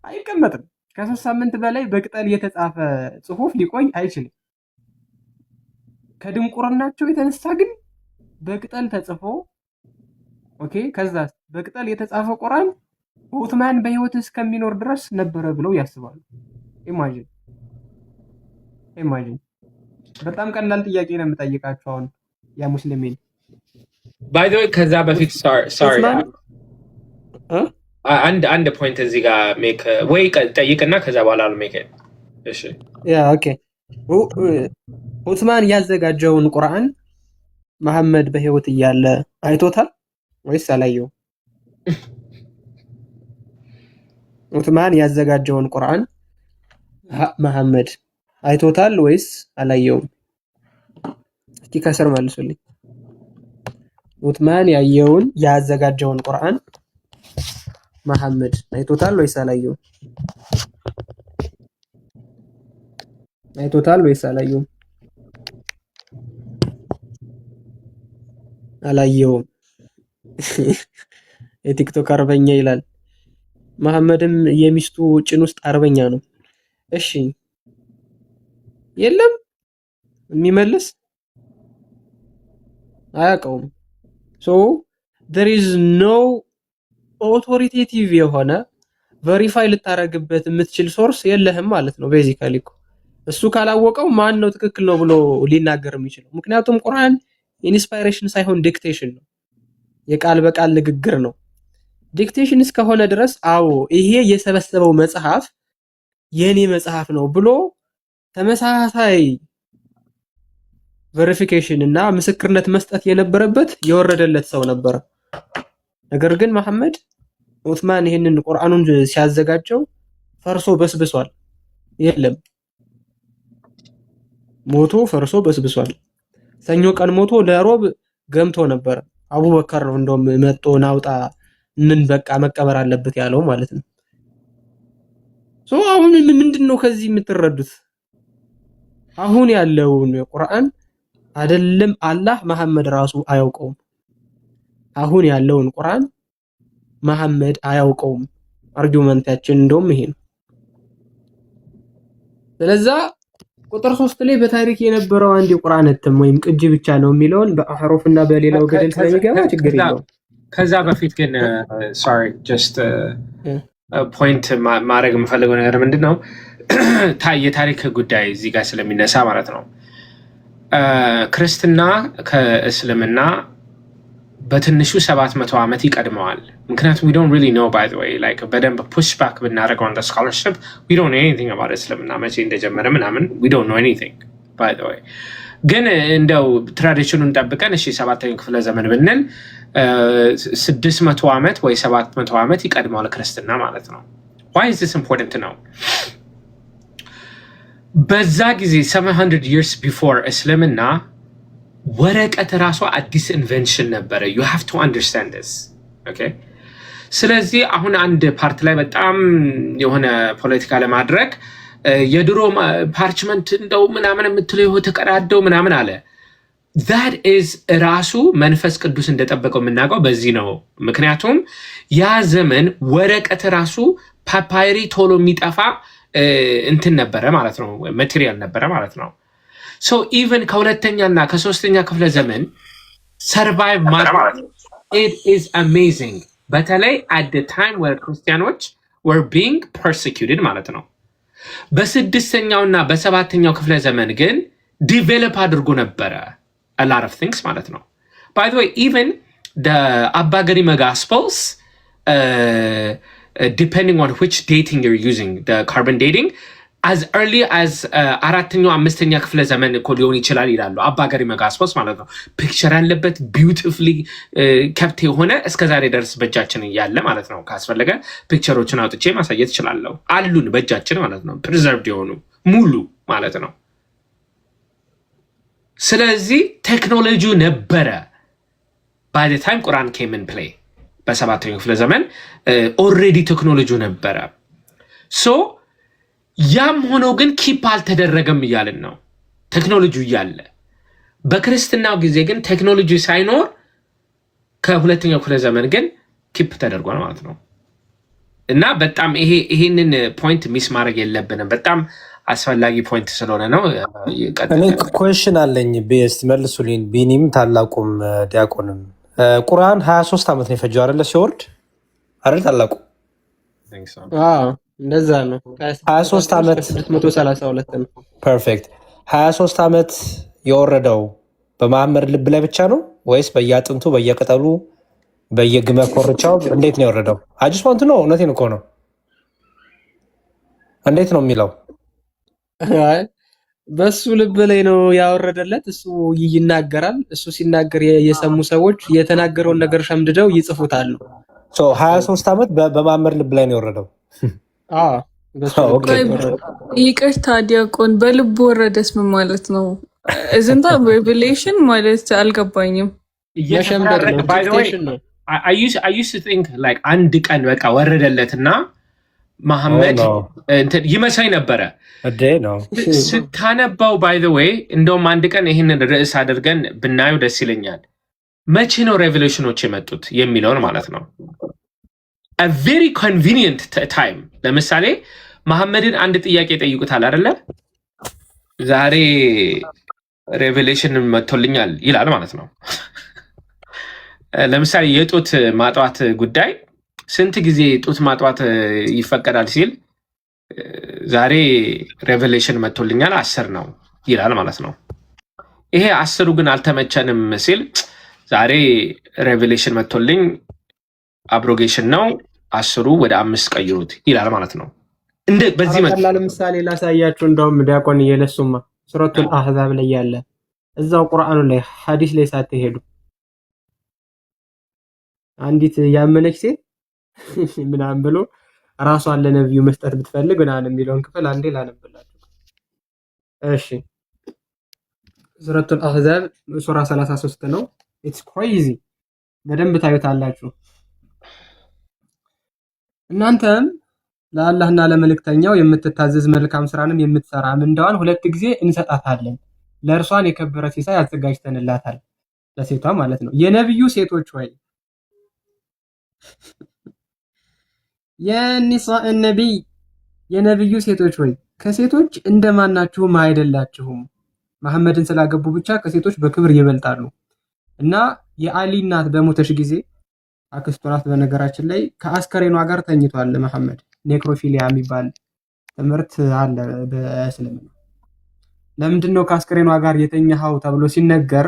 አይቀመጥም። ከ3 ሳምንት በላይ በቅጠል የተጻፈ ጽሁፍ ሊቆይ አይችልም። ከድንቁርናቸው የተነሳ ግን በቅጠል ተጽፎ ኦኬ፣ ከዛ በቅጠል የተጻፈ ቁርአን ዑስማን በህይወት እስከሚኖር ድረስ ነበረ ብለው ያስባሉ። ኢማጂን በጣም ቀላል ጥያቄ ነው የምጠይቃችሁ አሁን ያ ሙስሊሚን። ባይ ዘ ወይ ከዛ በፊት ሶሪ አንድ ፖይንት እዚህ ጋር ሜክ ወይ ጠይቅና ከዛ በኋላ ነው ሜክ። እሺ ያ ኦኬ። ዑስማን ያዘጋጀውን ቁርአን መሐመድ በህይወት እያለ አይቶታል ወይስ አላየው? ዑስማን ያዘጋጀውን ቁርአን መሐመድ አይቶታል ወይስ አላየውም? እስኪ ከስር መልሱልኝ። ዑስማን ያዘጋጀውን ቁርአን መሐመድ አይቶታል ወይስ አላየውም? አይቶታል ወይስ አላየውም? አላየውም። የቲክቶክ አርበኛ ይላል። መሐመድም የሚስቱ ጭን ውስጥ አርበኛ ነው። እሺ የለም የሚመልስ አያውቀውም። ሶ there is no authoritative የሆነ ቬሪፋይ ልታረግበት የምትችል ሶርስ የለህም ማለት ነው። ቤዚካሊ እሱ ካላወቀው ማን ነው ትክክል ነው ብሎ ሊናገር የሚችለው? ምክንያቱም ቁርአን ኢንስፓይሬሽን ሳይሆን ዲክቴሽን ነው። የቃል በቃል ንግግር ነው። ዲክቴሽን እስከሆነ ድረስ አዎ ይሄ የሰበሰበው መጽሐፍ የኔ መጽሐፍ ነው ብሎ ተመሳሳይ ቬሪፊኬሽን እና ምስክርነት መስጠት የነበረበት የወረደለት ሰው ነበር። ነገር ግን መሐመድ ዑስማን ይህንን ቁርአኑን ሲያዘጋጀው ፈርሶ በስብሷል። የለም ሞቶ ፈርሶ በስብሷል። ሰኞ ቀን ሞቶ ለሮብ ገምቶ ነበር። አቡበከር ነው እንደውም መጥቶ ናውጣ ምን በቃ መቀበር አለበት ያለው ማለት ነው። አሁን ምንድነው ከዚህ የምትረዱት? አሁን ያለውን ቁርአን አይደለም አላህ መሐመድ ራሱ አያውቀውም። አሁን ያለውን ቁርአን መሐመድ አያውቀውም። አርጊውመንታችን እንደውም ይሄ ነው። ስለዛ ቁጥር 3 ላይ በታሪክ የነበረው አንድ የቁርአን እትም ወይም ቅጂ ብቻ ነው የሚለውን በአህሩፍና በሌላው ገደል ስለሚገባ ችግር የለውም። ከዛ በፊት ግን sorry just ፖይንት ማድረግ የምፈልገው ነገር ምንድነው የታሪክ ጉዳይ እዚህ ጋር ስለሚነሳ ማለት ነው። ክርስትና ከእስልምና በትንሹ 700 ዓመት ይቀድመዋል። ምክንያቱም we don't really know by the way like በደንብ push back ብናደርገው on the scholarship we don't know anything about እስልምና መቼ እንደጀመረ ምናምን we don't know anything by the way ግን እንደው ትራዲሽኑን ጠብቀን እሺ 7ኛው ክፍለ ዘመን ብንል 600 ዓመት ወይ 700 ዓመት ይቀድመዋል ክርስትና ማለት ነው። why is this important to know? በዛ ጊዜ 700 years before እስልምና ወረቀት ራሱ አዲስ ኢንቨንሽን ነበረ። you have to understand this okay? ስለዚህ አሁን አንድ ፓርት ላይ በጣም የሆነ ፖለቲካ ለማድረግ የድሮ ፓርችመንት እንደው ምናምን የምትለው ተቀዳደው ምናምን አለ። that is ራሱ መንፈስ ቅዱስ እንደጠበቀው የምናውቀው በዚህ ነው። ምክንያቱም ያ ዘመን ወረቀት ራሱ ፓፓይሪ ቶሎ የሚጠፋ እንትን ነበረ ማለት ነው፣ ማቴሪያል ነበረ ማለት ነው። so even ከሁለተኛና ከሶስተኛ ክፍለ ዘመን ሰርቫይቭ ማለት it is amazing። በተለይ at the time where ክርስቲያኖች were being persecuted ማለት ነው። በስድስተኛውና በሰባተኛው ክፍለ ዘመን ግን ዲቨሎፕ አድርጎ ነበረ a lot of things ማለት ነው። by the way even the Abba Garima Gospels depending on which dating you're using the carbon dating as early as አራተኛው አምስተኛ ክፍለ ዘመን እኮ ሊሆን ይችላል ይላሉ አባ ገሪማ ጋስፖስ ማለት ነው። ፒክቸር ያለበት ቢዩቲፉሊ ከብት የሆነ እስከዛሬ ድረስ በእጃችን ያለ ማለት ነው። ካስፈለገ ፒክቸሮችን አውጥቼ ማሳየት እችላለሁ። አሉን በእጃችን ማለት ነው፣ ፕሪዘርቭድ የሆኑ ሙሉ ማለት ነው። ስለዚህ ቴክኖሎጂው ነበረ by the time Quran came in play በሰባተኛው ክፍለ ዘመን ኦልሬዲ ቴክኖሎጂው ነበረ። ሶ ያም ሆኖ ግን ኪፕ አልተደረገም እያልን ነው ቴክኖሎጂው እያለ። በክርስትናው ጊዜ ግን ቴክኖሎጂ ሳይኖር ከሁለተኛው ክፍለ ዘመን ግን ኪፕ ተደርጓል ማለት ነው። እና በጣም ይሄንን ፖይንት ሚስ ማድረግ የለብንም። በጣም አስፈላጊ ፖይንት ስለሆነ ነው። እኔ ኩዌሽን አለኝ እስቲ መልሱልኝ። ቢኒም ታላቁም ዲያቆንም ቁርአን 23 ዓመት ነው የፈጀው አይደለ? ሲወርድ አይደል ታላቁ? አዎ እንደዛ ነው። 23 ዓመት 632 ነው። ፐርፌክት። 23 ዓመት የወረደው በመሐመድ ልብ ላይ ብቻ ነው ወይስ በየአጥንቱ በየቅጠሉ በየግመ ኮርቻው እንዴት ነው የወረደው? አጅስ ዋንት ነው። እውነቴን እኮ ነው። እንዴት ነው የሚለው? አይ በሱ ልብ ላይ ነው ያወረደለት። እሱ ይናገራል። እሱ ሲናገር የሰሙ ሰዎች የተናገረውን ነገር ሸምድደው ይጽፉታል። 23 ዓመት በመሐመድ ልብ ላይ ነው የወረደው። ይቅርታ ዲያቆን፣ በልብ ወረደስ ምን ማለት ነው? እዝንታ ሬቨሌሽን ማለት አልገባኝም። I used to think like አንድ ቀን በቃ ወረደለትና መሐመድ ይመሳይ ነበረ ስታነባው። ባይ ዘ ዌይ እንደውም አንድ ቀን ይህንን ርዕስ አድርገን ብናየው ደስ ይለኛል። መቼ ነው ሬቨሌሽኖች የመጡት የሚለውን ማለት ነው። a very convenient time። ለምሳሌ መሐመድን አንድ ጥያቄ ጠይቁታል አይደለ? ዛሬ ሬቨሌሽን መጥቶልኛል ይላል ማለት ነው። ለምሳሌ የጡት ማጥዋት ጉዳይ ስንት ጊዜ ጡት ማጥዋት ይፈቀዳል ሲል ዛሬ ሬቨሌሽን መጥቶልኛል 10 ነው ይላል ማለት ነው። ይሄ 10ሩ ግን አልተመቸንም ሲል ዛሬ ሬቨሌሽን መጥቶልኝ አብሮጌሽን ነው 10ሩ ወደ 5 ቀይሩት ይላል ማለት ነው። እንደ በዚህ መልኩ ቀላል ምሳሌ ላሳያችሁ። እንደውም ዲያቆን እየለሱማ ሱረቱል አህዛብ ላይ ያለ እዛው ቁርአኑ ላይ ሐዲስ ላይ ሳትሄዱ አንዲት ያመነች ሴት ምናምን ብሎ ራሷን ለነብዩ መስጠት ብትፈልግ ምናምን የሚለውን ክፍል አንዴ ላነብላችሁ። እሺ ሱረቱል አህዛብ ሱራ 33 ነው። ኢትስ ክሬዚ በደንብ ታዩታላችሁ። እናንተም ለአላህና ለመልእክተኛው የምትታዘዝ መልካም ስራንም የምትሰራ ምንዳዋን 2 ጊዜ እንሰጣታለን። ለእርሷን የከበረ ሲሳይ አዘጋጅተንላታል። ለሴቷ ማለት ነው። የነብዩ ሴቶች ወይ የኒሳእ ነቢይ የነብዩ ሴቶች ወይ ከሴቶች እንደማናችሁም አይደላችሁም። መሐመድን ስላገቡ ብቻ ከሴቶች በክብር ይበልጣሉ። እና የአሊ እናት በሞተሽ ጊዜ አክስቱ ናት። በነገራችን ላይ ከአስከሬኗ ጋር ተኝቷል መሐመድ። ኔክሮፊሊያ የሚባል ትምህርት አለ በእስልምና። ለምንድነው ከአስከሬኗ ጋር የተኛኸው ተብሎ ሲነገር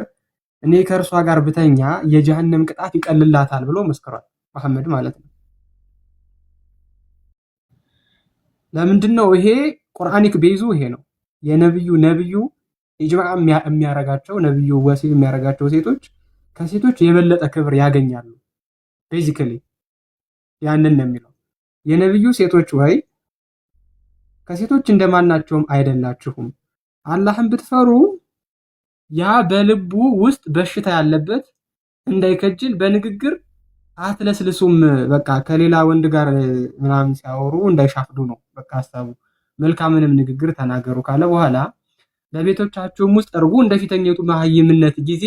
እኔ ከእርሷ ጋር ብተኛ የጀሃነም ቅጣት ይቀልላታል ብሎ መስክሯል መሐመድ ማለት ነው። ለምንድነው ይሄ ቁርአኒክ ቤዙ ይሄ ነው። ነብዩ ኢጅማዕ የሚያረጋቸው ነብዩ ወሲብ የሚያረጋቸው ሴቶች ከሴቶች የበለጠ ክብር ያገኛሉ። ቤዚካሊ ያንን ነው የሚለው። የነብዩ ሴቶች ወይ ከሴቶች እንደማናቸውም አይደላችሁም። አላህን ብትፈሩ ያ በልቡ ውስጥ በሽታ ያለበት እንዳይከጅል በንግግር አትለስልሱም። በቃ ከሌላ ወንድ ጋር ምናምን ሲያወሩ እንዳይሻፍዱ ነው በቃ ሐሳቡ። መልካምንም ንግግር ተናገሩ ካለ በኋላ ለቤቶቻችሁም ውስጥ እርጉ። እንደፊተኛይቱ መሐይምነት ጊዜ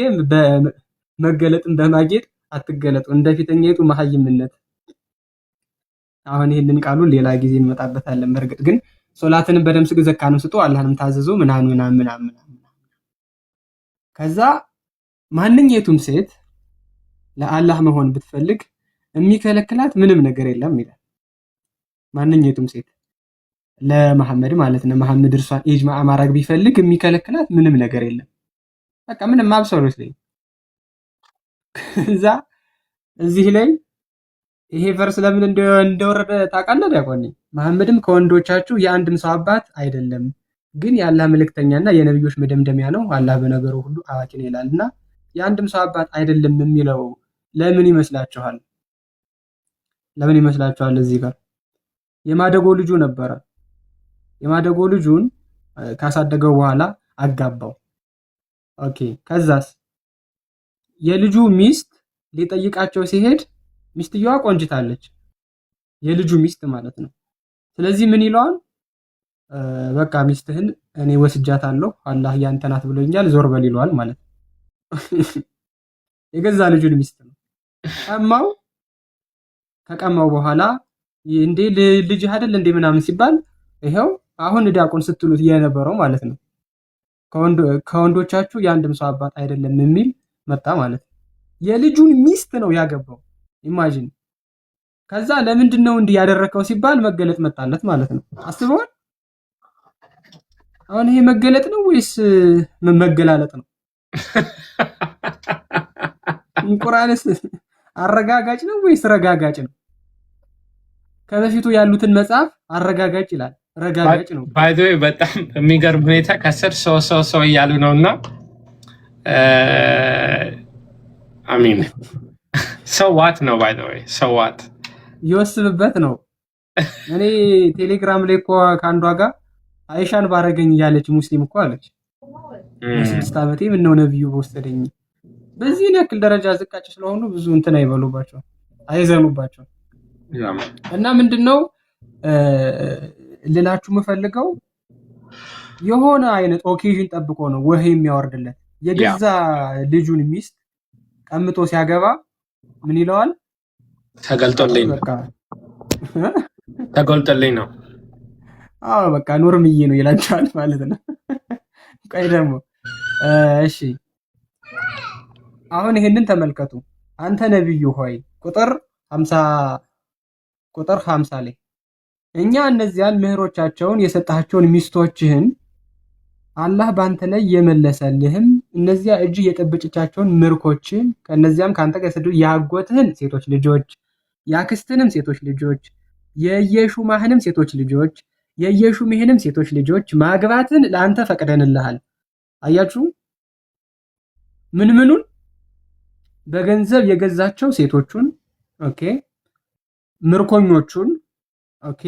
መገለጥን በማጌጥ አትገለጡ። እንደፊተኛይቱ መሐይምነት። አሁን ይሄንን ቃሉን ሌላ ጊዜ እንመጣበታለን። በርግጥ ግን ሶላትንም በደም ስግ ዘካንም ስጡ አላህንም ታዘዙ ምናምን። ከዛ ማንኛይቱም ሴት ለአላህ መሆን ብትፈልግ የሚከለክላት ምንም ነገር የለም ይላል። ማንኛይቱም ሴት ለመሐመድ ማለት ነው። መሐመድ እርሷን ኢጅማዕ ማድረግ ቢፈልግ የሚከለክላት ምንም ነገር የለም። በቃ ምንም አብሶሉት ላይ ከዛ እዚህ ላይ ይሄ ቨርስ ለምን እንደወረደ ታውቃለህ ዲያቆን? መሐመድም ከወንዶቻችሁ የአንድም ሰው አባት አይደለም፣ ግን የአላህ መልእክተኛና የነብዮች መደምደሚያ ነው። አላህ በነገሩ ሁሉ አዋቂ ነው ይላልና የአንድም ሰው አባት አይደለም የሚለው ለምን ይመስላችኋል? እዚህ ጋር የማደጎ ልጁ ነበረ። የማደጎ ልጁን ካሳደገው በኋላ አጋባው። ኦኬ። ከዛስ የልጁ ሚስት ሊጠይቃቸው ሲሄድ ሚስትየዋ ቆንጅታለች። የልጁ ሚስት ማለት ነው። ስለዚህ ምን ይለዋል? በቃ ሚስትህን እኔ ወስጃታለሁ፣ አላህ ያንተ ናት ብሎኛል፣ ዞር በል ይለዋል ማለት ነው። የገዛ ልጁን ሚስት ነው ቀማው። ከቀማው በኋላ እንዴ ልጅህ አይደል እንዴ ምናምን ሲባል ይሄው አሁን ዲያቆን ስትሉት የነበረው ማለት ነው ከወንዶቻችሁ የአንድም ሰው አባት አይደለም የሚል መጣ ማለት ነው። የልጁን ሚስት ነው ያገባው። ኢማጂን። ከዛ ለምንድን ነው እንዲህ ያደረከው ሲባል መገለጥ መጣለት ማለት ነው። አስበዋል። አሁን ይሄ መገለጥ ነው ወይስ መገላለጥ ነው? ቁርአንስ አረጋጋጭ ነው ወይስ ረጋጋጭ ነው? ከበፊቱ ያሉትን መጽሐፍ አረጋጋጭ ይላል፣ ረጋጋጭ ነው። ባይ ዘ ወይ በጣም የሚገርም ሁኔታ ከስር ሰው እያሉ ነውና አሚን ሰው ዋት ነው ባይ ዘ ወይ ሰው ዋት ይወስብበት ነው። እኔ ቴሌግራም ላይ እኮ ከአንዷ ጋር አይሻን ባረገኝ እያለች ሙስሊም እኮ አለች። 6 ዓመቴ ምን ነው ነብዩ በወሰደኝ። በዚህ ያክል ደረጃ ዝቃጭ ስለሆኑ ብዙ እንትን አይበሉባቸው አይዘኑባቸው። እና ምንድነው ልላችሁ የምፈልገው የሆነ አይነት ኦኬዥን ጠብቆ ነው ወህይ የሚያወርድለት። የገዛ ልጁን ሚስት ቀምጦ ሲያገባ ምን ይለዋል? ተገልጦልኝ ነው። አዎ በቃ ኖርምዬ ነው ይላችኋል ማለት ነው። ቆይ ደግሞ እሺ አሁን ይሄንን ተመልከቱ። አንተ ነብዩ ሆይ ቁጥር 50 ላይ እኛ እነዚያን ምህሮቻቸውን የሰጣቸውን ሚስቶችህን አላህ ባንተ ላይ የመለሰልህም እነዚያ እጅ የጠበጨቻቸውን ምርኮችን ከነዚያም ካንተ ጋር ሰዱ ያጎትህን ሴቶች ልጆች ያክስትንም ሴቶች ልጆች የየሹማህንም ሴቶች ልጆች የኢየሹሜህንም ሴቶች ልጆች ማግባትን ለአንተ ፈቅደንልሃል። አያችሁ ምኑን በገንዘብ የገዛቸው ሴቶቹን ኦኬ፣ ምርኮኞቹን ኦኬ፣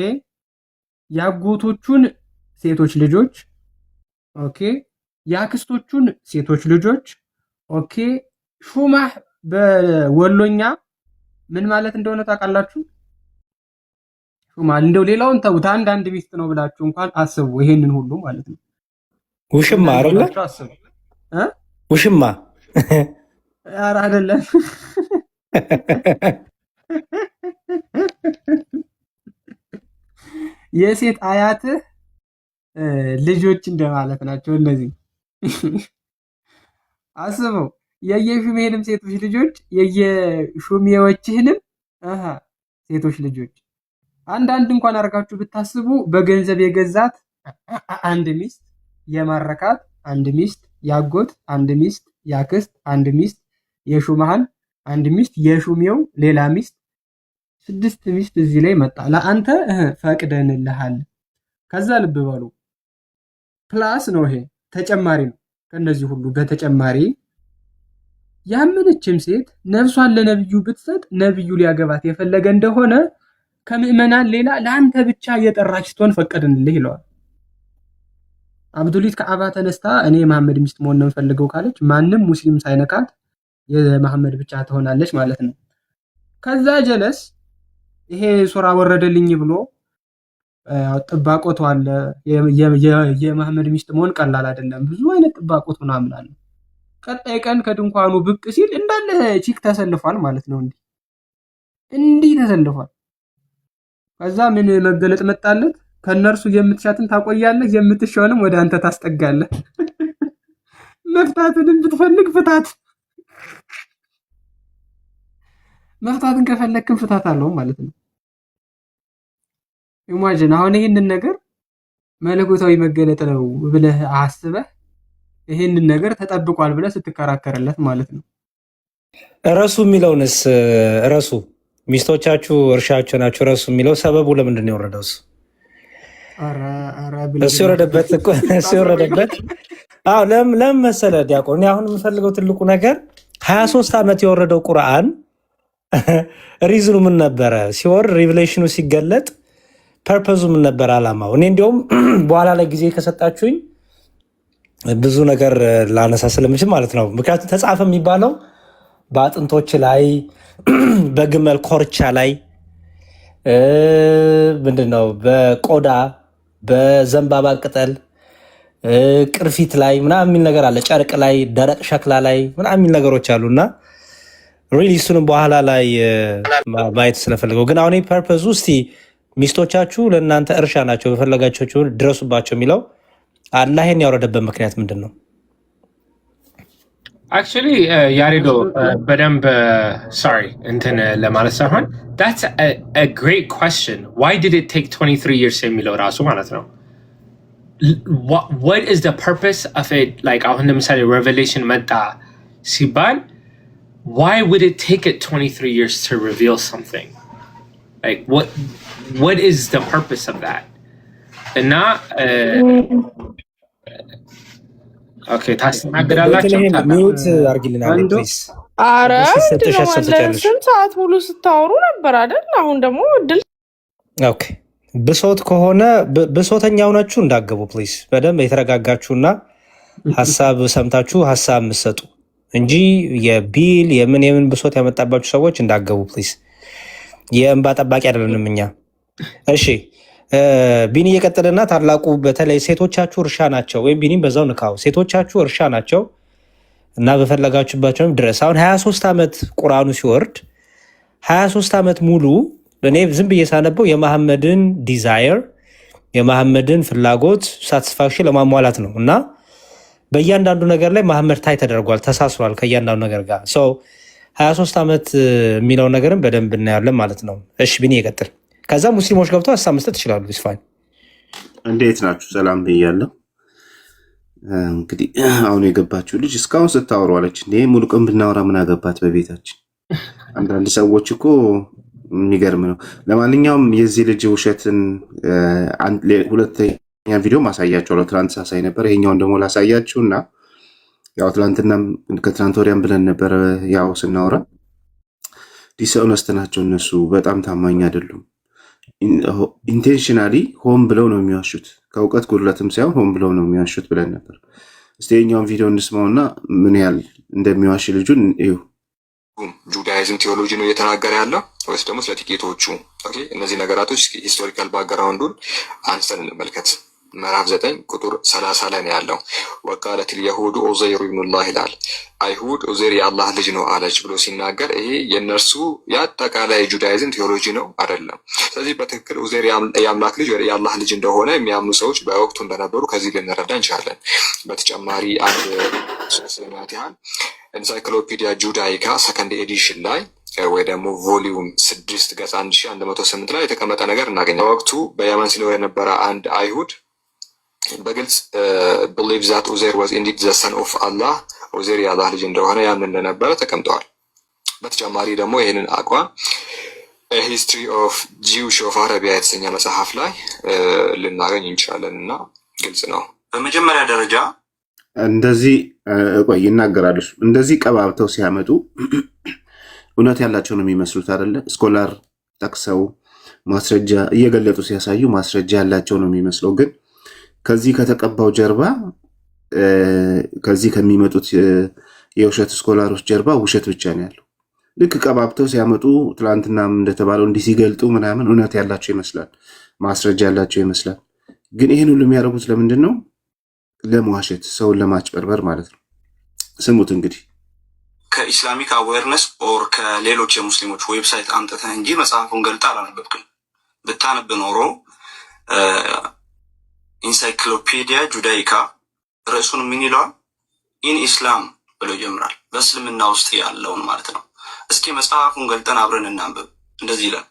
ያጎቶቹን ሴቶች ልጆች ኦኬ፣ ያክስቶቹን ሴቶች ልጆች ኦኬ። ሹማህ በወሎኛ ምን ማለት እንደሆነ ታውቃላችሁ? ሹማህ እንደው ሌላውን ተውት፣ አንድ ሚስት ነው ብላችሁ እንኳን አስቡ። ይሄንን ሁሉ ማለት ነው ውሽማ አይደለ? ውሽማ ኧረ አይደለም። የሴት አያትህ ልጆች እንደማለት ናቸው እነዚህ። አስበው የየሹሜህንም ሴቶች ልጆች የየሹሜዎችህንም ሴቶች ልጆች አንዳንድ እንኳን አድርጋችሁ ብታስቡ በገንዘብ የገዛት አንድ ሚስት፣ የማረካት አንድ ሚስት፣ ያጎት አንድ ሚስት፣ ያክስት አንድ ሚስት፣ የሹማህን አንድ ሚስት፣ የሹሜው ሌላ ሚስት፣ 6 ሚስት እዚህ ላይ መጣ። ለአንተ ፈቅደንልሃል። ከዛ ልብ በሉ ፕላስ ነው፣ ይሄ ተጨማሪ ነው። ከነዚህ ሁሉ በተጨማሪ ያመነችም ሴት ነፍሷን ለነብዩ ብትሰጥ ነብዩ ሊያገባት የፈለገ እንደሆነ ከምዕመናን ሌላ ለአንተ ብቻ የጠራች ስትሆን ፈቀድንልህ ይለዋል። አብዱሊት ከአባ ተነስታ እኔ የመሐመድ ሚስት መሆን ነው የምፈልገው ካለች ማንም ሙስሊም ሳይነካት የመሐመድ ብቻ ትሆናለች ማለት ነው። ከዛ ጀለስ ይሄ ሱራ ወረደልኝ ብሎ ጥባቆት አለ። የመሐመድ ሚስት መሆን ቀላል አይደለም። ብዙ አይነት ጥባቆት ምናምን አለ። ቀጣይ ቀን ከድንኳኑ ብቅ ሲል እንዳለ ቺክ ተሰልፏል ማለት ነው። እንዲህ ተሰልፏል። ከዛ ምን መገለጥ መጣለት? ከነርሱ የምትሻትን ታቆያለህ፣ የምትሻውንም ወደ አንተ ታስጠጋለህ። መፍታትንም ብትፈልግ ፍታት፣ መፍታትን ከፈለክም ፍታት አለው ማለት ነው። ኢማጂን አሁን ይሄንን ነገር መለኮታዊ መገለጥ ነው ብለህ አስበህ ይሄንን ነገር ተጠብቋል ብለህ ስትከራከርለት ማለት ነው። ረሱ የሚለውንስ ረሱ ሚስቶቻችሁ እርሻችሁ ናችሁ ረሱ የሚለው ሰበቡ ለምንድን ነው የወረደው? እሱ የወረደበት ለምን መሰለህ ዲያቆን? እኔ አሁን የምፈልገው ትልቁ ነገር 23 ዓመት የወረደው ቁርአን ሪዝኑ ምን ነበረ? ሲወርድ ሪቪሌሽኑ ሲገለጥ ፐርፐዙ ምን ነበር? አላማው? እኔ እንዲያውም በኋላ ላይ ጊዜ ከሰጣችሁኝ ብዙ ነገር ላነሳ ስለምችል ማለት ነው። ምክንያቱም ተጻፈ የሚባለው በአጥንቶች ላይ በግመል ኮርቻ ላይ ምንድነው በቆዳ በዘንባባ ቅጠል ቅርፊት ላይ ምናምን የሚል ነገር አለ። ጨርቅ ላይ ደረቅ ሸክላ ላይ ምናምን የሚል ነገሮች አሉና ሪሊ እሱንም በኋላ ላይ ማየት ስለፈለገው ግን አሁን ፐርፐዙ እስቲ ሚስቶቻችሁ ለእናንተ እርሻ ናቸው በፈለጋችሁ ድረሱባቸው የሚለው አላህን ያወረደበት ምክንያት ምንድን ነው? አክቹዋሊ ያሬዶ በደንብ ሶሪ እንትን ለማለት ሳይሆን that's a great question. Why did it take 23 years የሚለው ራሱ ማለት ነው። What is the purpose of it? Like አሁን ለምሳሌ revelation መጣ ሲባል why would it take it 23 years to reveal something? Like what is the purpose of that? እና ኦኬ ታስተናግዳላችሁ። ሚውት አርጊልና ፕሊዝ። አረ ስንት ሰዓት ሙሉ ስታወሩ ነበር አይደል? አሁን ደግሞ እድል ኦኬ። ብሶት ከሆነ ብሶተኛ ሆናችሁ እንዳገቡ ፕሊዝ። በደንብ የተረጋጋችሁና ሀሳብ ሰምታችሁ ሀሳብ የምትሰጡ እንጂ የቢል የምን ብሶት ያመጣባችሁ ሰዎች እንዳገቡ ፕሊዝ። የእንባ ጠባቂ አይደለንም እኛ። እሺ ቢኒ እየቀጠለና ታላቁ በተለይ ሴቶቻችሁ እርሻ ናቸው፣ ወይም ቢኒም በዛው ንካው፣ ሴቶቻችሁ እርሻ ናቸው እና በፈለጋችሁባቸውም ድረስ። አሁን 23 ዓመት ቁርአኑ ሲወርድ 23 ዓመት ሙሉ እኔ ዝም ብዬ ሳነበው የመሐመድን ዲዛየር የመሐመድን ፍላጎት ሳቲስፋክሽን ለማሟላት ነው እና በእያንዳንዱ ነገር ላይ መሐመድ ታይ ተደርጓል፣ ተሳስሯል ከእያንዳንዱ ነገር ጋር። 23 ዓመት የሚለውን ነገርም በደንብ እናያለን ማለት ነው። እሺ ቢኒ ይቀጥል። ከዛ ሙስሊሞች ገብተው ሀሳብ መስጠት ይችላሉ። ይስፋን እንዴት ናችሁ? ሰላም ብያለሁ። እንግዲህ አሁን የገባችሁ ልጅ እስካሁን ስታወሩ አለች። እንዴ ሙሉ ቀን ብናወራ ምን አገባት በቤታችን? አንዳንድ ሰዎች እኮ የሚገርም ነው። ለማንኛውም የዚህ ልጅ ውሸትን ሁለተኛ ቪዲዮ ማሳያቸዋለሁ። ትናንት ሳሳይ ነበር። ይሄኛውን ደግሞ ላሳያችሁ እና ያው ትናንትናም ከትናንት ወዲያም ብለን ነበረ ያው ስናወራ ዲስኦነስት ናቸው እነሱ፣ በጣም ታማኝ አይደሉም። ኢንቴንሽናሊ ሆን ብለው ነው የሚዋሹት፣ ከእውቀት ጉድለትም ሳይሆን ሆን ብለው ነው የሚዋሹት ብለን ነበር። እስቲ የኛውን ቪዲዮ እንስማውና ምን ያህል እንደሚዋሽ ልጁን እዩ። ጁዳይዝም ቴዎሎጂ ነው እየተናገረ ያለው ወይስ ደግሞ ስለ ጥቂቶቹ? እነዚህ ነገራቶች ሂስቶሪካል ባክግራውንዱን አንስተን እንመልከት። ምዕራፍ 9 ቁጥር 30 ላይ ነው ያለው። ወቃለት ልየሁዱ ዑዘይሩ ኢብኑላህ ይላል። አይሁድ ዑዘይር የአላህ ልጅ ነው አለች ብሎ ሲናገር ይሄ የእነርሱ የአጠቃላይ ጁዳይዝም ቴዎሎጂ ነው አይደለም። ስለዚህ በትክክል ዑዘይር የአምላክ ልጅ የአላህ ልጅ እንደሆነ የሚያምኑ ሰዎች በወቅቱ እንደነበሩ ከዚህ ልንረዳ እንችላለን። በተጨማሪ አንድ ሶስት ለማለት ያህል ኤንሳይክሎፒዲያ ጁዳይካ ሰከንድ ኤዲሽን ላይ ወይ ደግሞ ቮሊዩም 6 ገጽ 1108 ላይ የተቀመጠ ነገር እናገኛለን። በወቅቱ በየመን ሲኖር የነበረ አንድ አይሁድ በግልጽ believe that Uzair was indeed the son of Allah ዑዘይር የአላህ ልጅ እንደሆነ ያምን እንደነበረ ተቀምጠዋል። በተጨማሪ ደግሞ ይህንን አቋም ሂስትሪ ኦፍ ጂውሽ ኦፍ አረቢያ የተሰኘ መጽሐፍ ላይ ልናገኝ እንችላለን እና ግልጽ ነው። በመጀመሪያ ደረጃ እንደዚህ ቆይ ይናገራሉ። እንደዚህ ቀባብተው ሲያመጡ እውነት ያላቸው ነው የሚመስሉት አይደለ? ስኮላር ጠቅሰው ማስረጃ እየገለጡ ሲያሳዩ ማስረጃ ያላቸው ነው የሚመስለው። ግን ከዚህ ከተቀባው ጀርባ ከዚህ ከሚመጡት የውሸት ስኮላሮች ጀርባ ውሸት ብቻ ነው ያለው። ልክ ቀባብተው ሲያመጡ ትላንትናም እንደተባለው እንዲህ ሲገልጡ ምናምን እውነት ያላቸው ይመስላል፣ ማስረጃ ያላቸው ይመስላል። ግን ይህን ሁሉ የሚያደርጉት ለምንድን ነው? ለመዋሸት፣ ሰውን ለማጭበርበር ማለት ነው። ስሙት እንግዲህ ከኢስላሚክ አዌርነስ ኦር ከሌሎች የሙስሊሞች ዌብሳይት አምጥተህ እንጂ መጽሐፉን ገልጣ አላነበብክም። ብታነብ ኖሮ ኢንሳይክሎፒዲያ ጁዳይካ ርዕሱን ምን ይለዋል? ኢን ኢስላም ብሎ ይጀምራል። በእስልምና ውስጥ ያለውን ማለት ነው። እስኪ መጽሐፉን ገልጠን አብረን እናንብብ። እንደዚህ ይላል።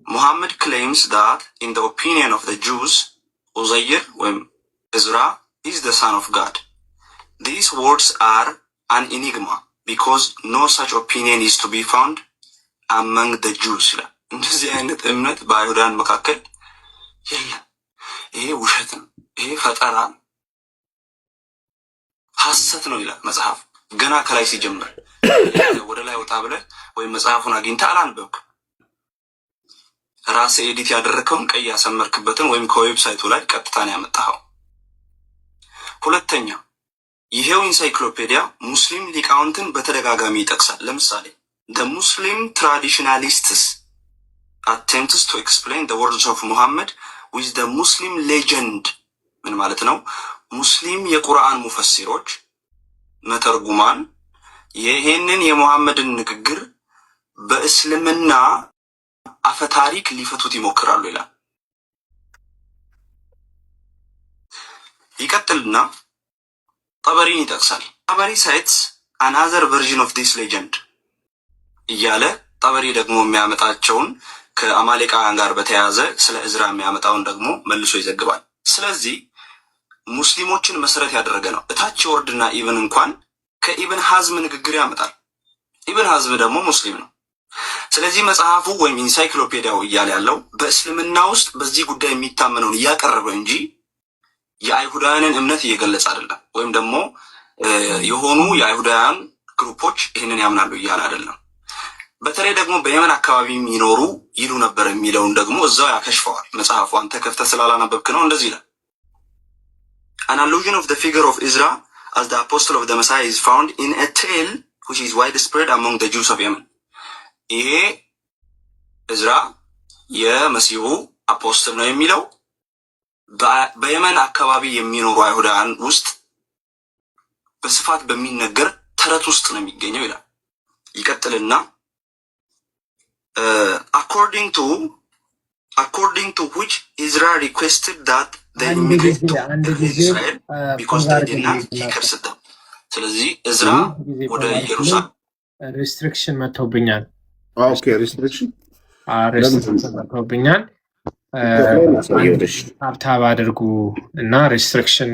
ሙሐመድ ክሌምስ ዳት ኢን ዘ ኦፒኒየን ኦፍ ዘ ጁዝ ዑዘይር ወይም እዝራ ኢዝ ዘ ሳን ኦፍ ጋድ ዲስ ወርድስ አር አን ኢኒግማ ቢኮዝ ኖ ሳች ኦፒኒየን ኢዝ ቱ ቢ ፋውንድ አመንግ ዘ ጁዝ ይላል። እንደዚህ አይነት እምነት በአይሁዳን መካከል የለም። ይሄ ውሸት ነው። ይሄ ፈጠራ ነው። ሐሰት ነው ይላል መጽሐፍ። ገና ከላይ ሲጀምር ወደ ላይ ወጣ ብለህ ወይም መጽሐፉን አግኝተህ አላነበብክም። ራስህ ኤዲት ያደረከውን ቀይ ያሰመርክበትን ወይም ከዌብሳይቱ ላይ ቀጥታ ነው ያመጣኸው። ሁለተኛ ይሄው ኢንሳይክሎፔዲያ ሙስሊም ሊቃውንትን በተደጋጋሚ ይጠቅሳል። ለምሳሌ the Muslim traditionalists attempts to explain the words of Muhammad with the Muslim legend ምን ማለት ነው? ሙስሊም የቁርአን ሙፈሲሮች መተርጉማን ይሄንን የሙሐመድን ንግግር በእስልምና አፈታሪክ ሊፈቱት ይሞክራሉ ይላል። ይቀጥልና ጠበሪን ይጠቅሳል። ጠበሪ ሳይትስ another version of this legend እያለ ጠበሪ ደግሞ የሚያመጣቸውን ከአማሌቃውያን ጋር በተያያዘ ስለ እዝራ የሚያመጣውን ደግሞ መልሶ ይዘግባል። ስለዚህ ሙስሊሞችን መሰረት ያደረገ ነው። እታች ወርድና ኢብን እንኳን ከኢብን ሐዝም ንግግር ያመጣል። ኢብን ሐዝም ደግሞ ሙስሊም ነው። ስለዚህ መጽሐፉ ወይም ኢንሳይክሎፔዲያው እያለ ያለው በእስልምና ውስጥ በዚህ ጉዳይ የሚታመነውን እያቀረበ እንጂ የአይሁዳውያንን እምነት እየገለጸ አይደለም። ወይም ደግሞ የሆኑ የአይሁዳውያን ግሩፖች ይህንን ያምናሉ እያለ አይደለም። በተለይ ደግሞ በየመን አካባቢ የሚኖሩ ይሉ ነበር የሚለውን ደግሞ እዛው ያከሽፈዋል መጽሐፉ። አንተ ከፍተህ ስላላነበብክ ነው። እንደዚህ ይላል። An allusion of the figure of Ezra as the apostle of the Messiah is found in a tale which is widespread among the Jews of Yemen. ይሄ እዝራ የመሲሁ አፖስትል ነው የሚለው በየመን አካባቢ የሚኖሩ አይሁዳውያን ውስጥ በስፋት በሚነገር ተረት ውስጥ ነው የሚገኘው ይላል። ይቀጥልና according to which Ezra requested that they immigrate to Israel because they did not curse them. ስለዚህ እዝራ ወደ ኢየሩሳሌም ሪስትሪክሽን መጥቶብኛል። ኦኬ ሪስትሪክሽን መጥቶብኛል። ታብታብ አድርጉ እና ሪስትሪክሽን